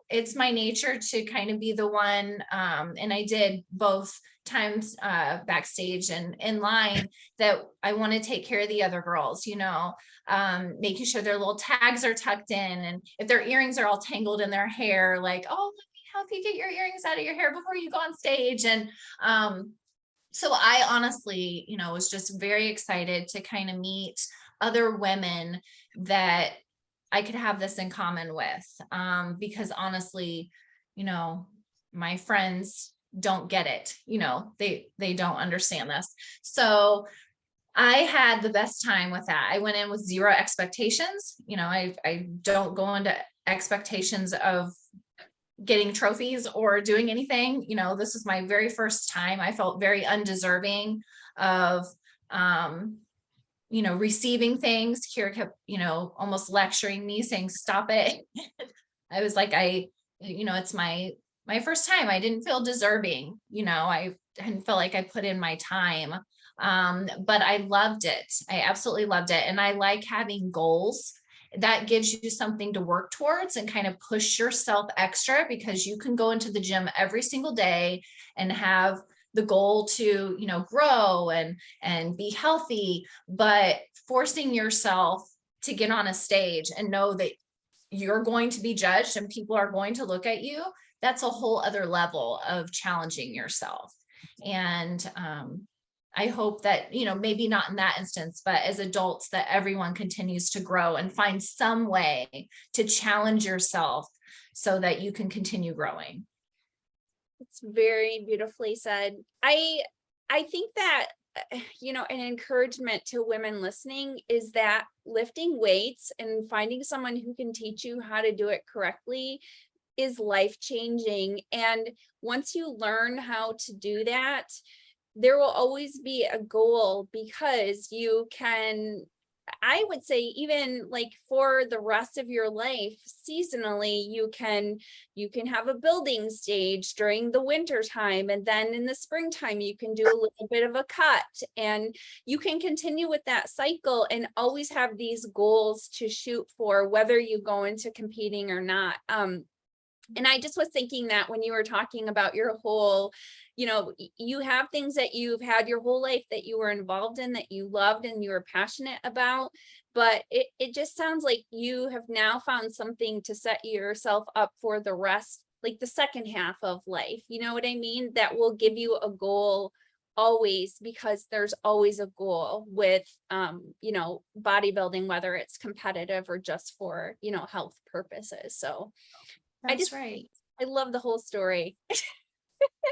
it's my nature to kind of be the one. And I did both times backstage and in line that I want to take care of the other girls, making sure their little tags are tucked in. And if their earrings are all tangled in their hair, like, oh, help you get your earrings out of your hair before you go on stage. And so I honestly, was just very excited to kind of meet other women that I could have this in common with, because honestly, my friends don't get it. You know, they don't understand this. So I had the best time with that. I went in with zero expectations. You know, I don't go into expectations of getting trophies or doing anything. You know, this was my very first time. I felt very undeserving of, you know, receiving things. Kira kept, you know, almost lecturing me, saying, stop it. I was like, you know, it's my first time. I didn't feel deserving. You know, I didn't feel like I put in my time. But I loved it. I absolutely loved it. And I like having goals. That gives you something to work towards and kind of push yourself extra, because you can go into the gym every single day and have the goal to, you know, grow and be healthy, but forcing yourself to get on a stage and know that you're going to be judged and people are going to look at you, that's a whole other level of challenging yourself. And I hope that, you know, maybe not in that instance, but as adults, that everyone continues to grow and find some way to challenge yourself so that you can continue growing. It's very beautifully said. I think that, you know, an encouragement to women listening is that lifting weights and finding someone who can teach you how to do it correctly is life-changing. And once you learn how to do that, there will always be a goal, because you can, I would say, even like for the rest of your life, seasonally, you can have a building stage during the winter time, and then in the springtime you can do a little bit of a cut, and you can continue with that cycle and always have these goals to shoot for, whether you go into competing or not. And I just was thinking that when you were talking about your whole, you know, you have things that you've had your whole life that you were involved in, that you loved and you were passionate about, but it just sounds like you have now found something to set yourself up for the rest, like the second half of life. You know what I mean? That will give you a goal always, because there's always a goal with, you know, bodybuilding, whether it's competitive or just for, you know, health purposes. So That's right. I love the whole story.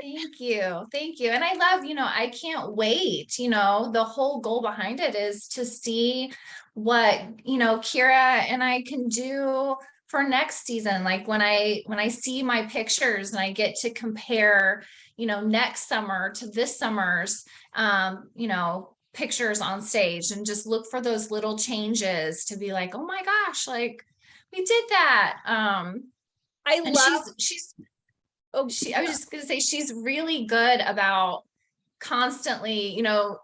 Thank you. Thank you. And I love, you know, I can't wait, you know, the whole goal behind it is to see what, you know, Kira and I can do for next season. Like when I see my pictures and I get to compare, you know, next summer to this summer's, you know, pictures on stage, and just look for those little changes to be like, oh my gosh, like we did that. I And love, I was just going to say, she's really good about constantly, you know,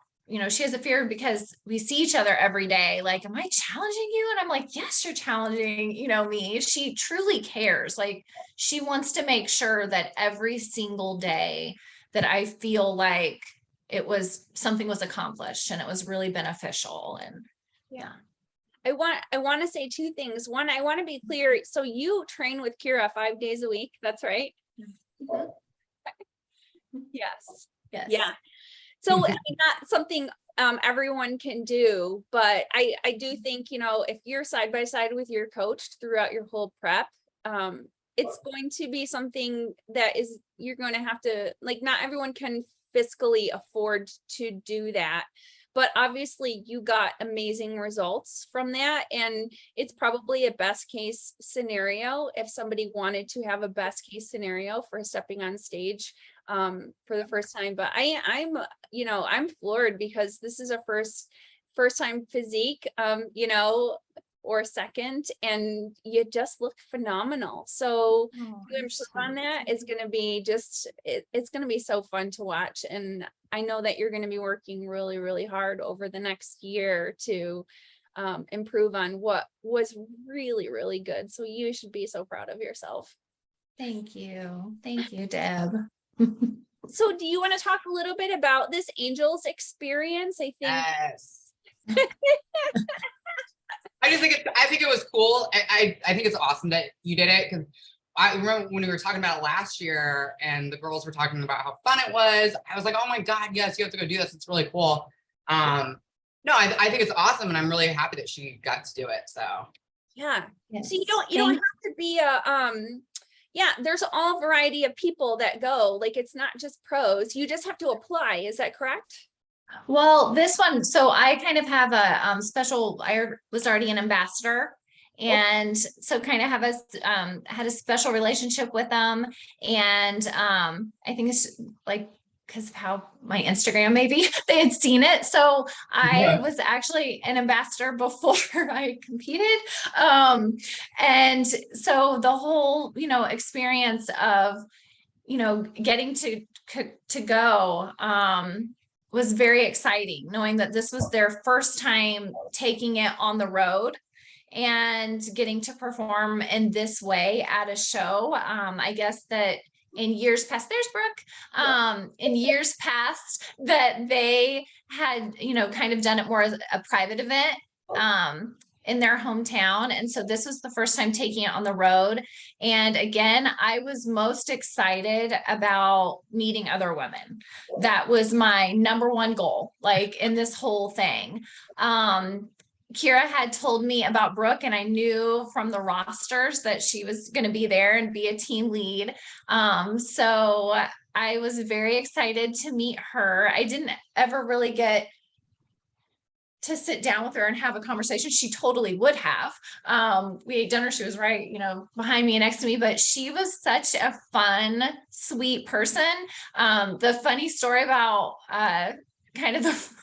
she has a fear because we see each other every day. Like, am I challenging you? And I'm like, yes, you're challenging, you know, me. She truly cares. Like, she wants to make sure that every single day that I feel like something was accomplished and it was really beneficial. And yeah. I want to say two things. One, I want to be clear. So you train with Kira 5 days a week. That's right. Mhm. Yes. Yes. Yeah. So I mean, not something everyone can do, but I do think, you know, if you're side by side with your coach throughout your whole prep, it's going to be something that is, you're going to have to, like, not everyone can fiscally afford to do that. But obviously you got amazing results from that. And it's probably a best case scenario if somebody wanted to have a best case scenario for stepping on stage for the first time. But I'm, you know, I'm floored, because this is a first time physique, you know, or second, and you just look phenomenal. So to improve on that is going to be just, it's going to be so fun to watch. And I know that you're going to be working really, really hard over the next year to improve on what was really, really good. So you should be so proud of yourself. Thank you. Thank you, Deb. So do you want to talk a little bit about this Angels experience? I think. Yes. I think it was cool. I think it's awesome that you did it, because I remember when we were talking about it last year and the girls were talking about how fun it was. I was like, oh my God, yes, you have to go do this. It's really cool. No, I think it's awesome, and I'm really happy that she got to do it. So Yeah. Yes. So you don't have to be a yeah, there's all variety of people that go, like, it's not just pros, you just have to apply. Is that correct? Well, this one, so I kind of have a special, I was already an ambassador. And so kind of have a had a special relationship with them. And I think it's like because of how my Instagram maybe they had seen it. So I was actually an ambassador before I competed. And so the whole, experience of, getting to go was very exciting, knowing that this was their first time taking it on the road and getting to perform in this way at a show. I guess that in years past, there's Brooke, in years past that they had, kind of done it more as a private event in their hometown. And so this was the first time taking it on the road. And again, I was most excited about meeting other women. That was my number one goal, like in this whole thing. Kira had told me about Brooke, and I knew from the rosters that she was going to be there and be a team lead. So I was very excited to meet her. I didn't ever really get to sit down with her and have a conversation. She totally would have. We ate dinner. She was right, behind me and next to me, but she was such a fun, sweet person. The funny story about kind of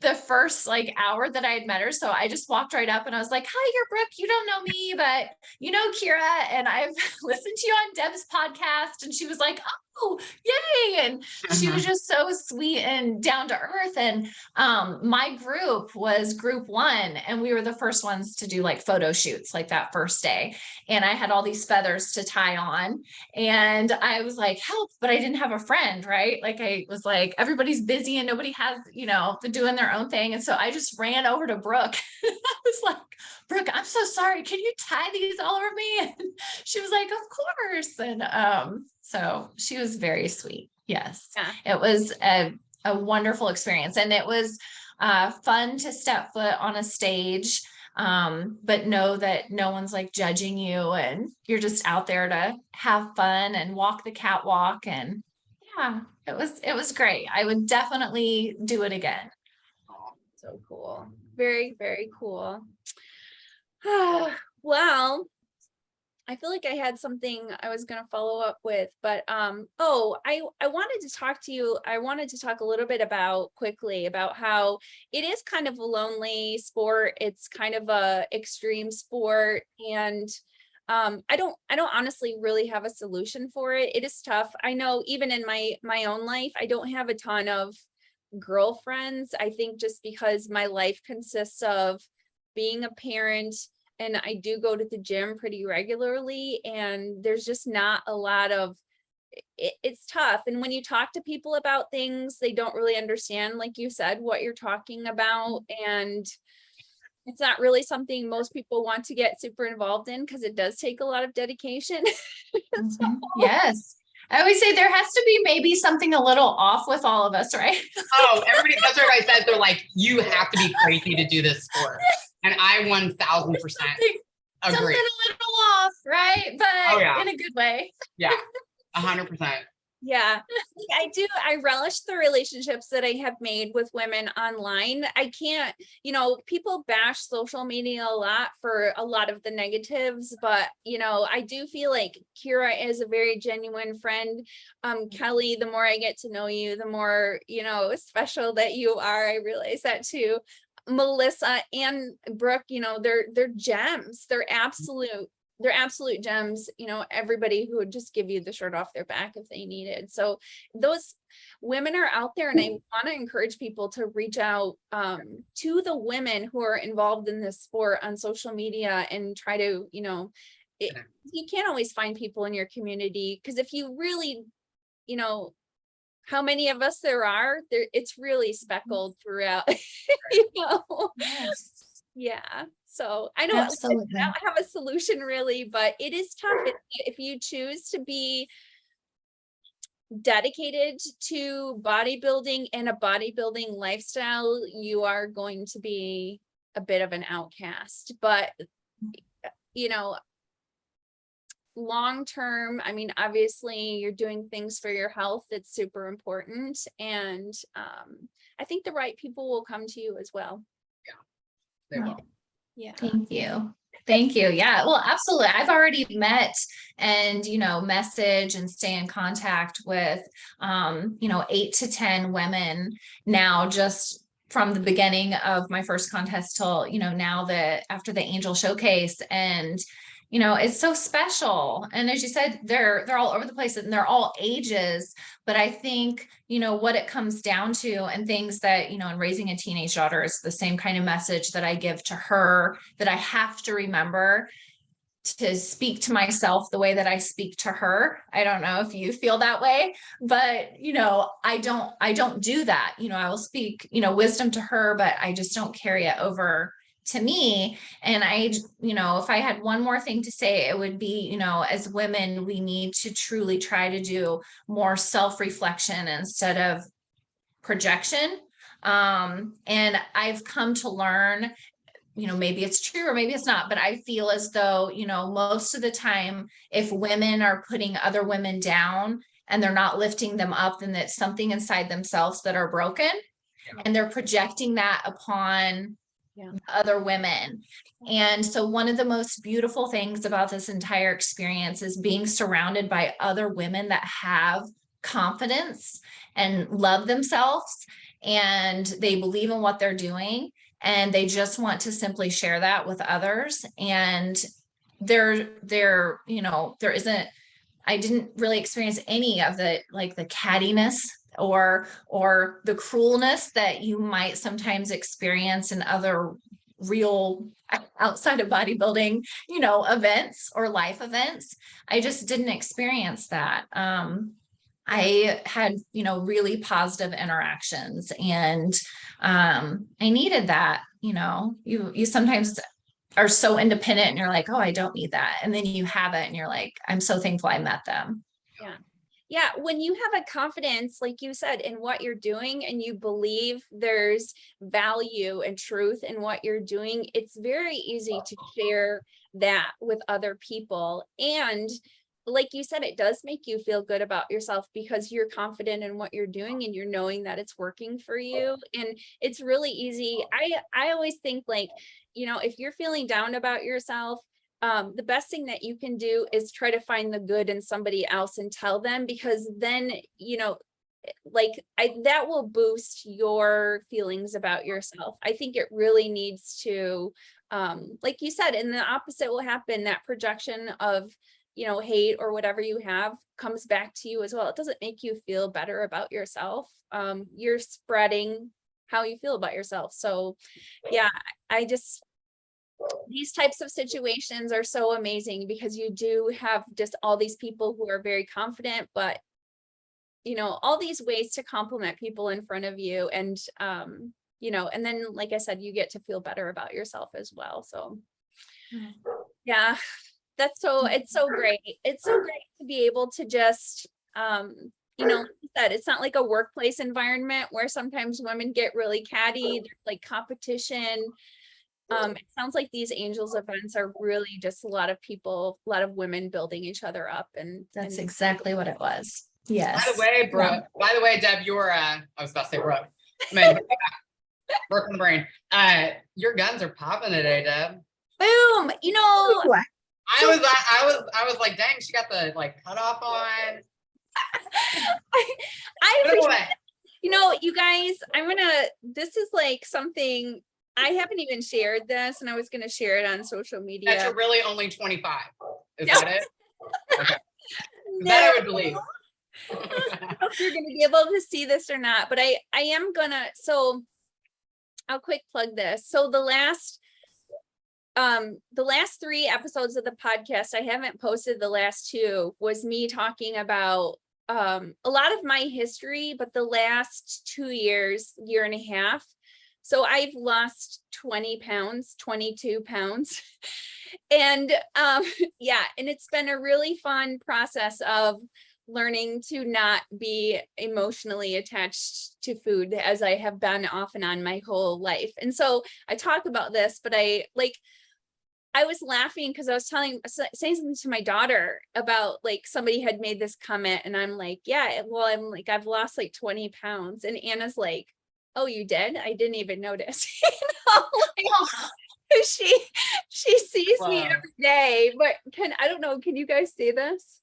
the first hour that I had met her. So I just walked right up and I was like, hi, you're Brooke. You don't know me, but you know Kira. And I've listened to you on Deb's podcast. And she was like, oh, yay. And she was just so sweet and down to earth. And my group was group 1. And we were the first ones to do photo shoots that first day. And I had all these feathers to tie on. And I was like, help, but I didn't have a friend, right? I was like, everybody's busy and nobody has, they're doing their own thing. And so I just ran over to Brooke. I was like, Brooke, I'm so sorry. Can you tie these all over me? And she was like, of course. And so she was very sweet. Yes. Yeah. It was a wonderful experience. And it was fun to step foot on a stage, but know that no one's judging you and you're just out there to have fun and walk the catwalk. And yeah, it was great. I would definitely do it again. Oh, so cool. Very, very cool. Well, I feel like I had something I was going to follow up with, but I wanted to talk to you. I wanted to talk a little bit quickly about how it is kind of a lonely sport. It's kind of a extreme sport, and I don't honestly really have a solution for it. It is tough. I know even in my own life, I don't have a ton of girlfriends. I think just because my life consists of being a parent, and I do go to the gym pretty regularly, and there's just not a lot of it's tough. And when you talk to people about things, they don't really understand, like you said, what you're talking about. And it's not really something most people want to get super involved in because it does take a lot of dedication. So, yes. I always say there has to be maybe something a little off with all of us, right? Oh, that's what everybody says. They're like, you have to be crazy to do this sport. And I 1000% agree. Something a little off, right? But in a good way. Yeah, 100%. Yeah, I relish the relationships that I have made with women online. I can't, people bash social media a lot for a lot of the negatives, but, I do feel like Kira is a very genuine friend. Kelly, the more I get to know you, the more, special that you are. I realize that too. Melissa and Brooke, they're gems. They're absolute gems. Everybody who would just give you the shirt off their back if they needed. So those women are out there, and I want to encourage people to reach out to the women who are involved in this sport on social media and try to, you can't always find people in your community, because if you really, how many of us there are, it's really speckled throughout. Yes. Yeah. So I don't have a solution really, but it is tough. If you choose to be dedicated to bodybuilding and a bodybuilding lifestyle, you are going to be a bit of an outcast. But long term, I mean, obviously you're doing things for your health. It's super important. And I think the right people will come to you as well. They will. Yeah. Thank you. Thank you. Yeah, well, absolutely. I've already met and, message and stay in contact with, 8 to 10 women now, just from the beginning of my first contest till, now that after the Angel Showcase. And, it's so special. And as you said, they're all over the place and they're all ages. But I think, what it comes down to and things that, in raising a teenage daughter is the same kind of message that I give to her, that I have to remember to speak to myself the way that I speak to her. I don't know if you feel that way, but I don't do that. I will speak, wisdom to her, but I just don't carry it over to me. And if I had one more thing to say, it would be, as women, we need to truly try to do more self-reflection instead of projection. And I've come to learn, maybe it's true or maybe it's not, but I feel as though, most of the time, if women are putting other women down and they're not lifting them up, then it's something inside themselves that are broken, and they're projecting that upon other women. And so one of the most beautiful things about this entire experience is being surrounded by other women that have confidence and love themselves, and they believe in what they're doing, and they just want to simply share that with others. And there isn't, I didn't really experience any of the cattiness or the cruelness that you might sometimes experience in other real outside of bodybuilding, events or life events. I just didn't experience that. I had, really positive interactions, and I needed that. You sometimes are so independent and you're like, oh, I don't need that. And then you have it and you're like, I'm so thankful I met them. Yeah. Yeah. When you have a confidence, like you said, in what you're doing, and you believe there's value and truth in what you're doing, it's very easy to share that with other people. And like you said, it does make you feel good about yourself because you're confident in what you're doing and you're knowing that it's working for you. And it's really easy. I always think, if you're feeling down about yourself, the best thing that you can do is try to find the good in somebody else and tell them, because then, that will boost your feelings about yourself. I think it really needs to, like you said, and the opposite will happen. That projection of, hate or whatever you have comes back to you as well. It doesn't make you feel better about yourself. You're spreading how you feel about yourself. So yeah, these types of situations are so amazing because you do have just all these people who are very confident, but all these ways to compliment people in front of you. And, and then, like I said, you get to feel better about yourself as well. So yeah, it's so great. It's so great to be able to just, like you said, it's not like a workplace environment where sometimes women get really catty. There's like competition. It sounds like these Angels events are really just a lot of people, a lot of women building each other up. And that's exactly what it was. Yes. By the way, Brooke, Deb, I was about to say Brooke. Man, Brooke in the brain. Your guns are popping today, Deb. Boom. I was like, dang, she got the cutoff on. I appreciate, you guys, this is something I haven't even shared this, and I was going to share it on social media. That you're really only 25. Is that it? Okay. That I would believe. I don't know if you're going to be able to see this or not, but I am gonna, so I'll quick plug this. So the last 3 episodes of the podcast, I haven't posted the last 2, was me talking about a lot of my history, but the last 2 years, year and a half. So I've lost 20 pounds, 22 pounds. And and it's been a really fun process of learning to not be emotionally attached to food, as I have been off and on my whole life. And so I talk about this, but I was laughing because I was saying something to my daughter about like somebody had made this comment, and I'm like, yeah, well, I'm like, I've lost like 20 pounds. And Anna's like, oh, you did? I didn't even notice. Like, she sees me every day, but I don't know, can you guys see this?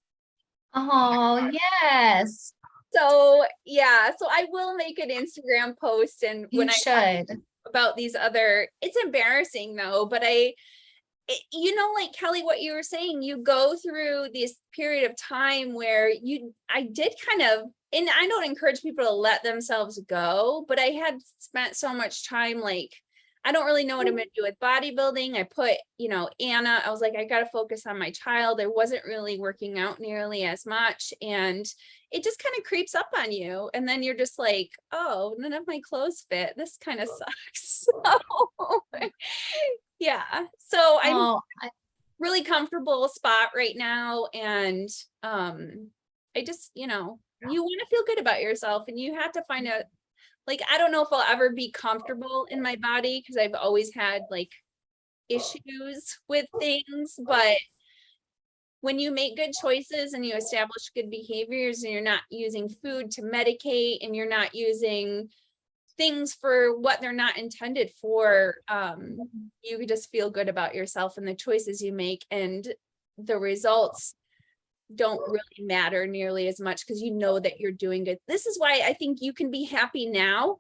Oh, yes. So yeah, so I will make an Instagram post, and You when I should. talk about these other, it's embarrassing though, but you know, like Kelly, what you were saying, you go through this period of time where I did kind of, and I don't encourage people to let themselves go, but I had spent so much time, like, I don't really know what I'm going to do with bodybuilding. I put, you know, Anna, I was like, I got to focus on my child. I wasn't really working out nearly as much. And it just kind of creeps up on you. And then you're just like, oh, none of my clothes fit. This kind of sucks. So, yeah. So I'm really comfortable spot right now. And I just, you know, you want to feel good about yourself, and you have to find out, like, I don't know if I'll ever be comfortable in my body because I've always had like issues with things, but when you make good choices and you establish good behaviors, and you're not using food to medicate, and you're not using things for what they're not intended for, you just feel good about yourself and the choices you make, and the results don't really matter nearly as much because you know that you're doing good. This is why I think you can be happy now,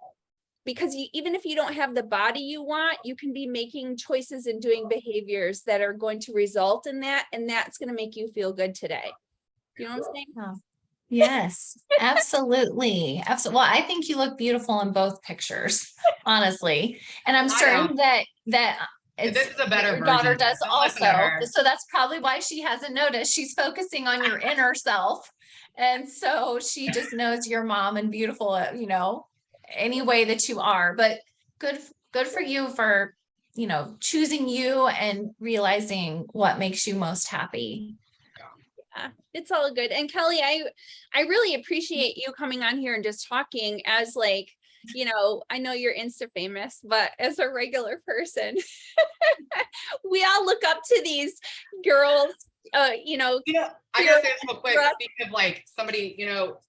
because even if you don't have the body you want, you can be making choices and doing behaviors that are going to result in that, and that's going to make you feel good today. You know what I'm saying? Oh, yes, absolutely. Absolutely. Well, I think you look beautiful in both pictures, honestly. And I'm certain that this is a better your daughter version. does Don't listen to also. her. So that's probably why she hasn't noticed. She's focusing on your inner self. And so she just knows you're mom and beautiful, you know, any way that you are. But good for you for, you know, choosing you and realizing what makes you most happy. Yeah, it's all good. And Kelly, I really appreciate you coming on here and just talking as, like, you know, I know you're Insta famous, but as a regular person, we all look up to these girls, you know. You know, I gotta say this real quick. Speaking of like somebody, you know,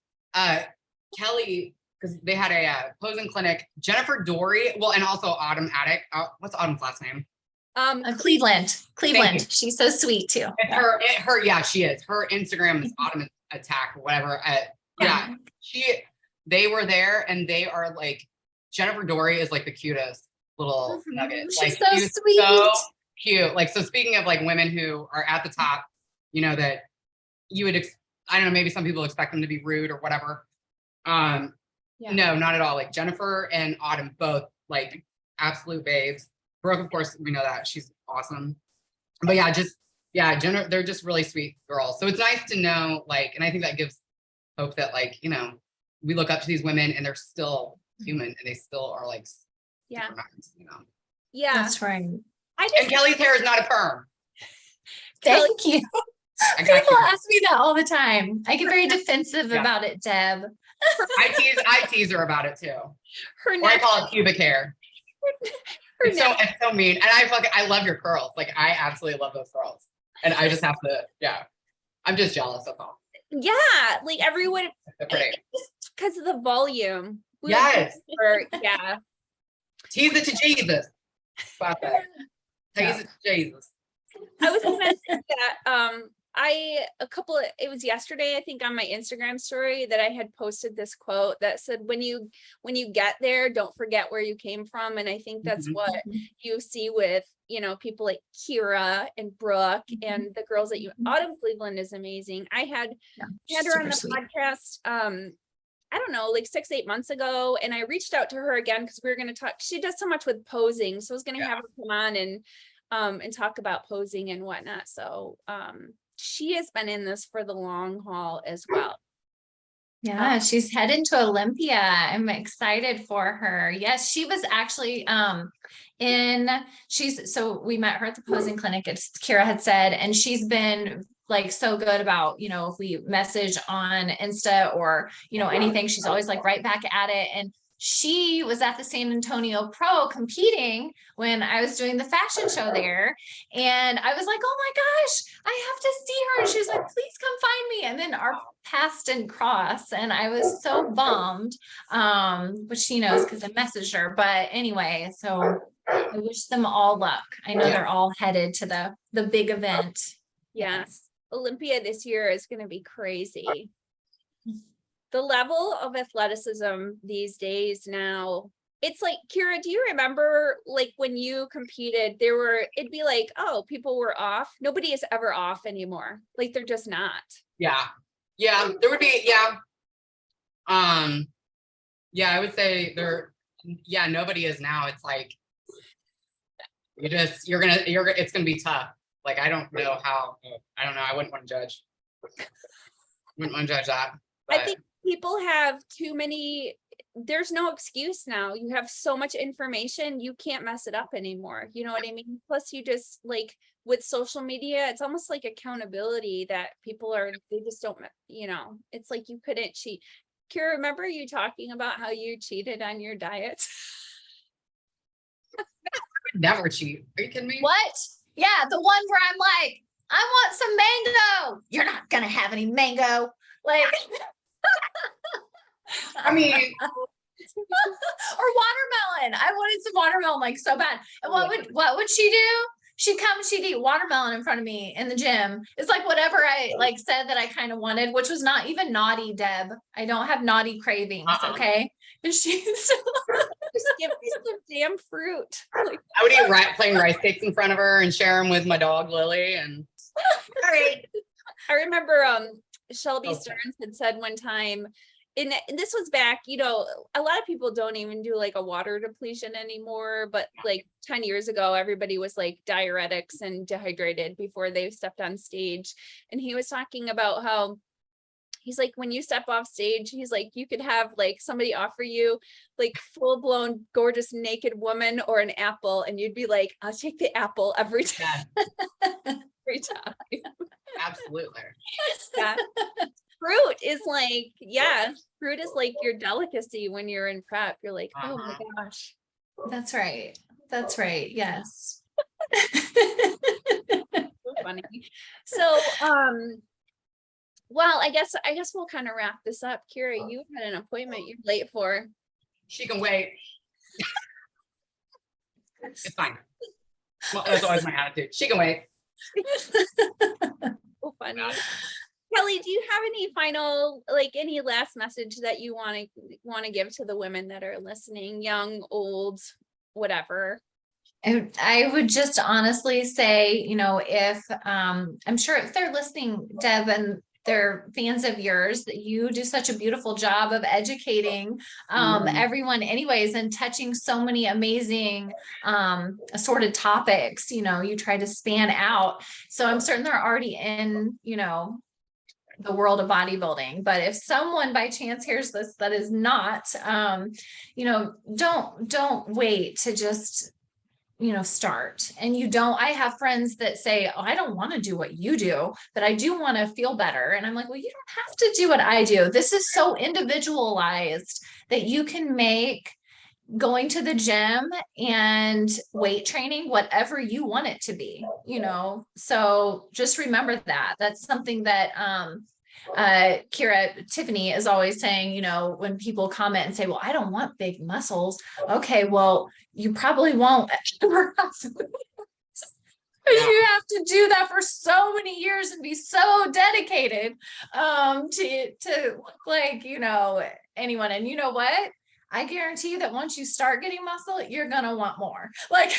Kelly, because they had a posing clinic, Jennifer Dory, well, and also Autumn Attic. What's Autumn's last name? Cleveland. She's so sweet too. Her, yeah, she is. Her Instagram is Autumn Attack or whatever. Yeah, they were there, and they are like, Jennifer Dory is like the cutest little nugget. She's like, so sweet. So cute. Like, so speaking of like women who are at the top, you know, that you would, I don't know, maybe some people expect them to be rude or whatever. No, not at all. Like Jennifer and Autumn, both like absolute babes. Brooke, of course, we know that she's awesome. But Jennifer, they're just really sweet girls. So it's nice to know, like, and I think that gives hope that, like, you know, we look up to these women and they're still human and they still are like, nice, you know. Yeah, that's right. And Kelly's hair is not a perm. Thank you. People ask me that all the time. I get very defensive about it, Deb. I tease her about it too. I call it pubic hair. It's so mean. And I love your curls. Like, I absolutely love those curls. And I just have to, I'm just jealous of them. Yeah, like everyone, because of the volume. Yes. Tease it to Jesus. About that. Tease it to Jesus. I was gonna say that it was yesterday, I think, on my Instagram story that I had posted this quote that said, when you get there, don't forget where you came from. And I think that's what you see with, you know, people like Kira and Brooke and the girls that Autumn Cleveland is amazing. I had her on the podcast, I don't know, like 6-8 months ago. And I reached out to her again because we were going to talk. She does so much with posing. So I was going to have her come on and talk about posing and whatnot. So, she has been in this for the long haul as well. Yeah, she's heading to Olympia. I'm excited for her. Yes, she was actually so we met her at the posing clinic, as Kira had said, and she's been like so good about, you know, if we message on Insta or, you know, anything, she's always like right back at it. And she was at the San Antonio Pro competing when I was doing the fashion show there. And I was like, oh my gosh, I have to see her. And she was like, please come find me. And then our paths didn't cross. And I was so bummed, which she knows because I messaged her. But anyway, so I wish them all luck. I know they're all headed to the big event. Yeah. Yes. Olympia this year is going to be crazy. The level of athleticism these days now, it's like, Kira, do you remember like when you competed, it'd be like, oh, people were off. Nobody is ever off anymore. Like they're just not. Yeah. Yeah. There would be, yeah. Yeah, I would say nobody is now. It's like, it's going to be tough. Like, I don't know. I wouldn't want to judge. That. But. I think people have too many, there's no excuse now. You have so much information, you can't mess it up anymore. You know what I mean? Plus you just like with social media, it's almost like accountability that they just don't, it's like you couldn't cheat. Kira, remember you talking about how you cheated on your diet? I would never cheat. Are you kidding me? What? Yeah, the one where I'm like, I want some mango. You're not gonna have any mango. Like, I mean, or watermelon. I wanted some watermelon like so bad. And what would she do? She'd eat watermelon in front of me in the gym. It's like whatever I like said that I kind of wanted, which was not even naughty, Deb. I don't have naughty cravings. Okay. And she's just give me some damn fruit. Like, I would eat plain rice cakes in front of her and share them with my dog Lily. And all right. I remember Shelby Stearns had said one time, and this was back, a lot of people don't even do like a water depletion anymore, but like 10 years ago, everybody was like diuretics and dehydrated before they stepped on stage. And he was talking about how he's like, when you step off stage, he's like, you could have like somebody offer you like full blown, gorgeous, naked woman or an apple. And you'd be like, I'll take the apple every time. Every time. Absolutely. Yeah. Fruit is like, fruit is like your delicacy when you're in prep. You're like, oh my gosh. That's right. That's right. Yes. So funny. So, well, I guess we'll kind of wrap this up. Kira, you had an appointment you're late for. She can wait. It's fine. Well, that's always my attitude. She can wait. So funny. Kelly, do you have any last message that you want to give to the women that are listening, young, old, whatever? I would just honestly say, if I'm sure if they're listening, Deb, and they're fans of yours, that you do such a beautiful job of educating everyone anyways, and touching so many amazing assorted topics. You try to span out. So I'm certain they're already in, the world of bodybuilding. But if someone by chance hears this that is not, don't wait to just start. And I have friends that say, oh, I don't want to do what you do, but I do want to feel better. And I'm like, well, you don't have to do what I do. This is so individualized that you can make going to the gym and weight training whatever you want it to be, so just remember that. That's something that Tiffany is always saying, when people comment and say, well, I don't want big muscles. Okay, well, you probably won't ever have to. You have to do that for so many years and be so dedicated to look like, anyone. And you know what? I guarantee you that once you start getting muscle, you're going to want more. Like,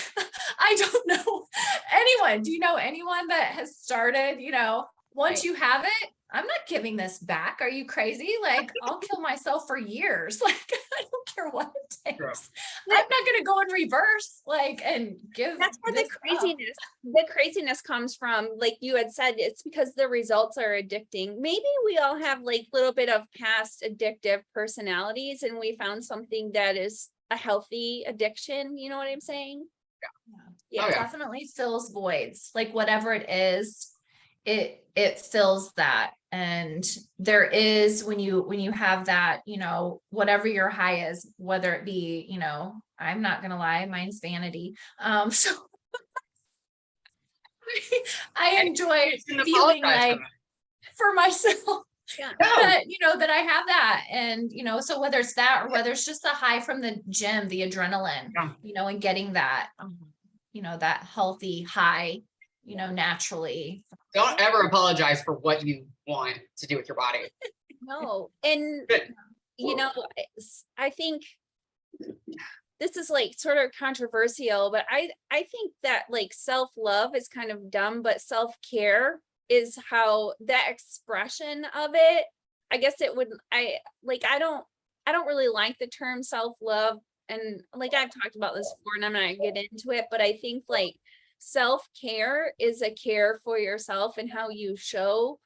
I don't know anyone. Do you know anyone that has started, once you have it, I'm not giving this back. Are you crazy? Like, I'll kill myself for years. Like, I don't care what it takes. True. I'm not going to go in reverse, and give. That's where the craziness comes from. Like you had said, it's because the results are addicting. Maybe we all have like a little bit of past addictive personalities, and we found something that is a healthy addiction. You know what I'm saying? Yeah. It definitely fills voids, like whatever it is. it fills that. And there is, when you have that, you know, whatever your high is, whether it be, you know, I'm not gonna lie, mine's vanity. So I enjoy feeling like for myself Yeah. that, you know, that I have that. And, you know, so whether it's that or whether it's just the high from the gym, the adrenaline, you know, and getting that, you know, that healthy high, you know, naturally. Don't ever apologize for what you want to do with your body. No. And, Good. you know, I think this is like sort of controversial, but I think that like self-love is kind of dumb, but self-care is how that expression of it, I guess it would, I don't really like the term self-love. And like I've talked about this before and I'm not gonna get into it, but I think like self-care is a care for yourself and how you show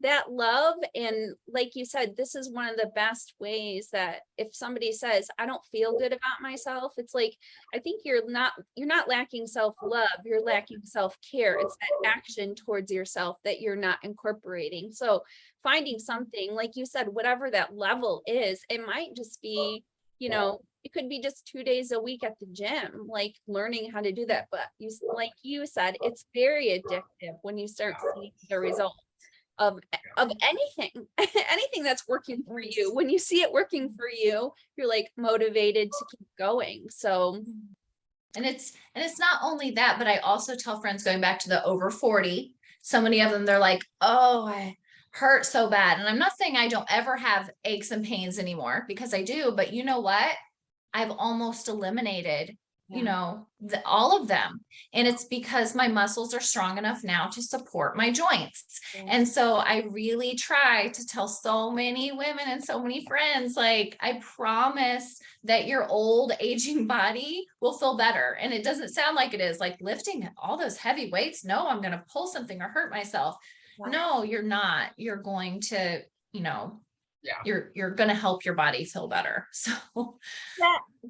that love. And like you said, this is one of the best ways that if somebody says, I don't feel good about myself, it's like, I think you're not lacking self-love, you're lacking self-care. It's that action towards yourself that you're not incorporating. So finding something, like you said, whatever that level is, it might just be, you know, it could be just 2 days a week at the gym, like learning how to do that. But like you said, it's very addictive when you start seeing the results of anything, anything that's working for you. When you see it working for you, you're like motivated to keep going. So, and it's not only that, but I also tell friends going back to the over 40, so many of them, they're like, oh, I hurt so bad. And I'm not saying I don't ever have aches and pains anymore, because I do, but you know what? I've almost eliminated, you know, all of them. And it's because my muscles are strong enough now to support my joints. And so I really try to tell so many women and so many friends, like, I promise that your old aging body will feel better. And it doesn't sound like it is, like lifting all those heavy weights. No, I'm going to pull something or hurt myself. No, you're not. You're going to, you know, you're going to help your body feel better. So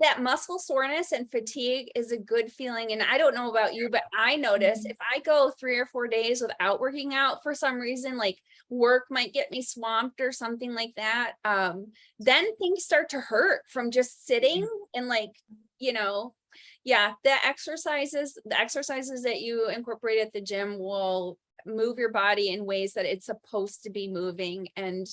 that muscle soreness and fatigue is a good feeling. And I don't know about you, but I notice if I go 3 or 4 days without working out for some reason, like work might get me swamped or something like that, then things start to hurt from just sitting and like, you know, the exercises that you incorporate at the gym will move your body in ways that it's supposed to be moving. And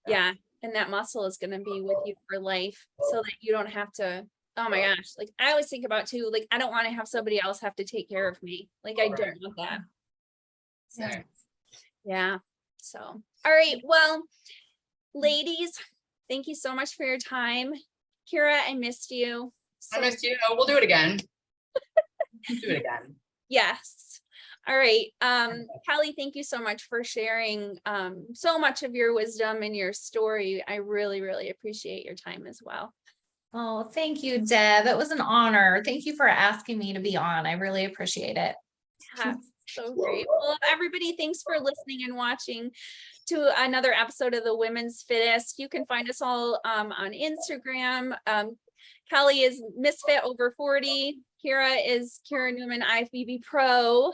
and that muscle is going to be with you for life, so that you don't have to, oh my gosh, like I always think about too, like I don't want to have somebody else have to take care of me. Like I don't want that. So, so all right, well, ladies, thank you so much for your time. Kira, I missed you. I missed you. We'll do it again. Do it again. Yes. All right. Kelly, thank you so much for sharing so much of your wisdom and your story. I really, really appreciate your time as well. Oh, thank you, Deb. It was an honor. Thank you for asking me to be on. I really appreciate it. Yeah, so great. Well, everybody, thanks for listening and watching to another episode of the Women's Fittest. You can find us all on Instagram. Kelly is Misfit Over 40. Kira is Kira Neuman, IFBB Pro.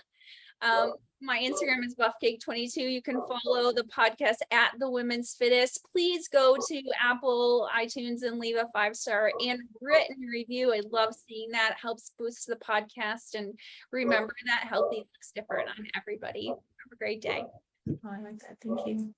My Instagram is buffcake22. You can follow the podcast at the Women's Fittest. Please go to Apple iTunes and leave a 5-star and written review. I love seeing that. It helps boost the podcast. And remember that healthy looks different on everybody. Have a great day. Oh, I like that. Thank you.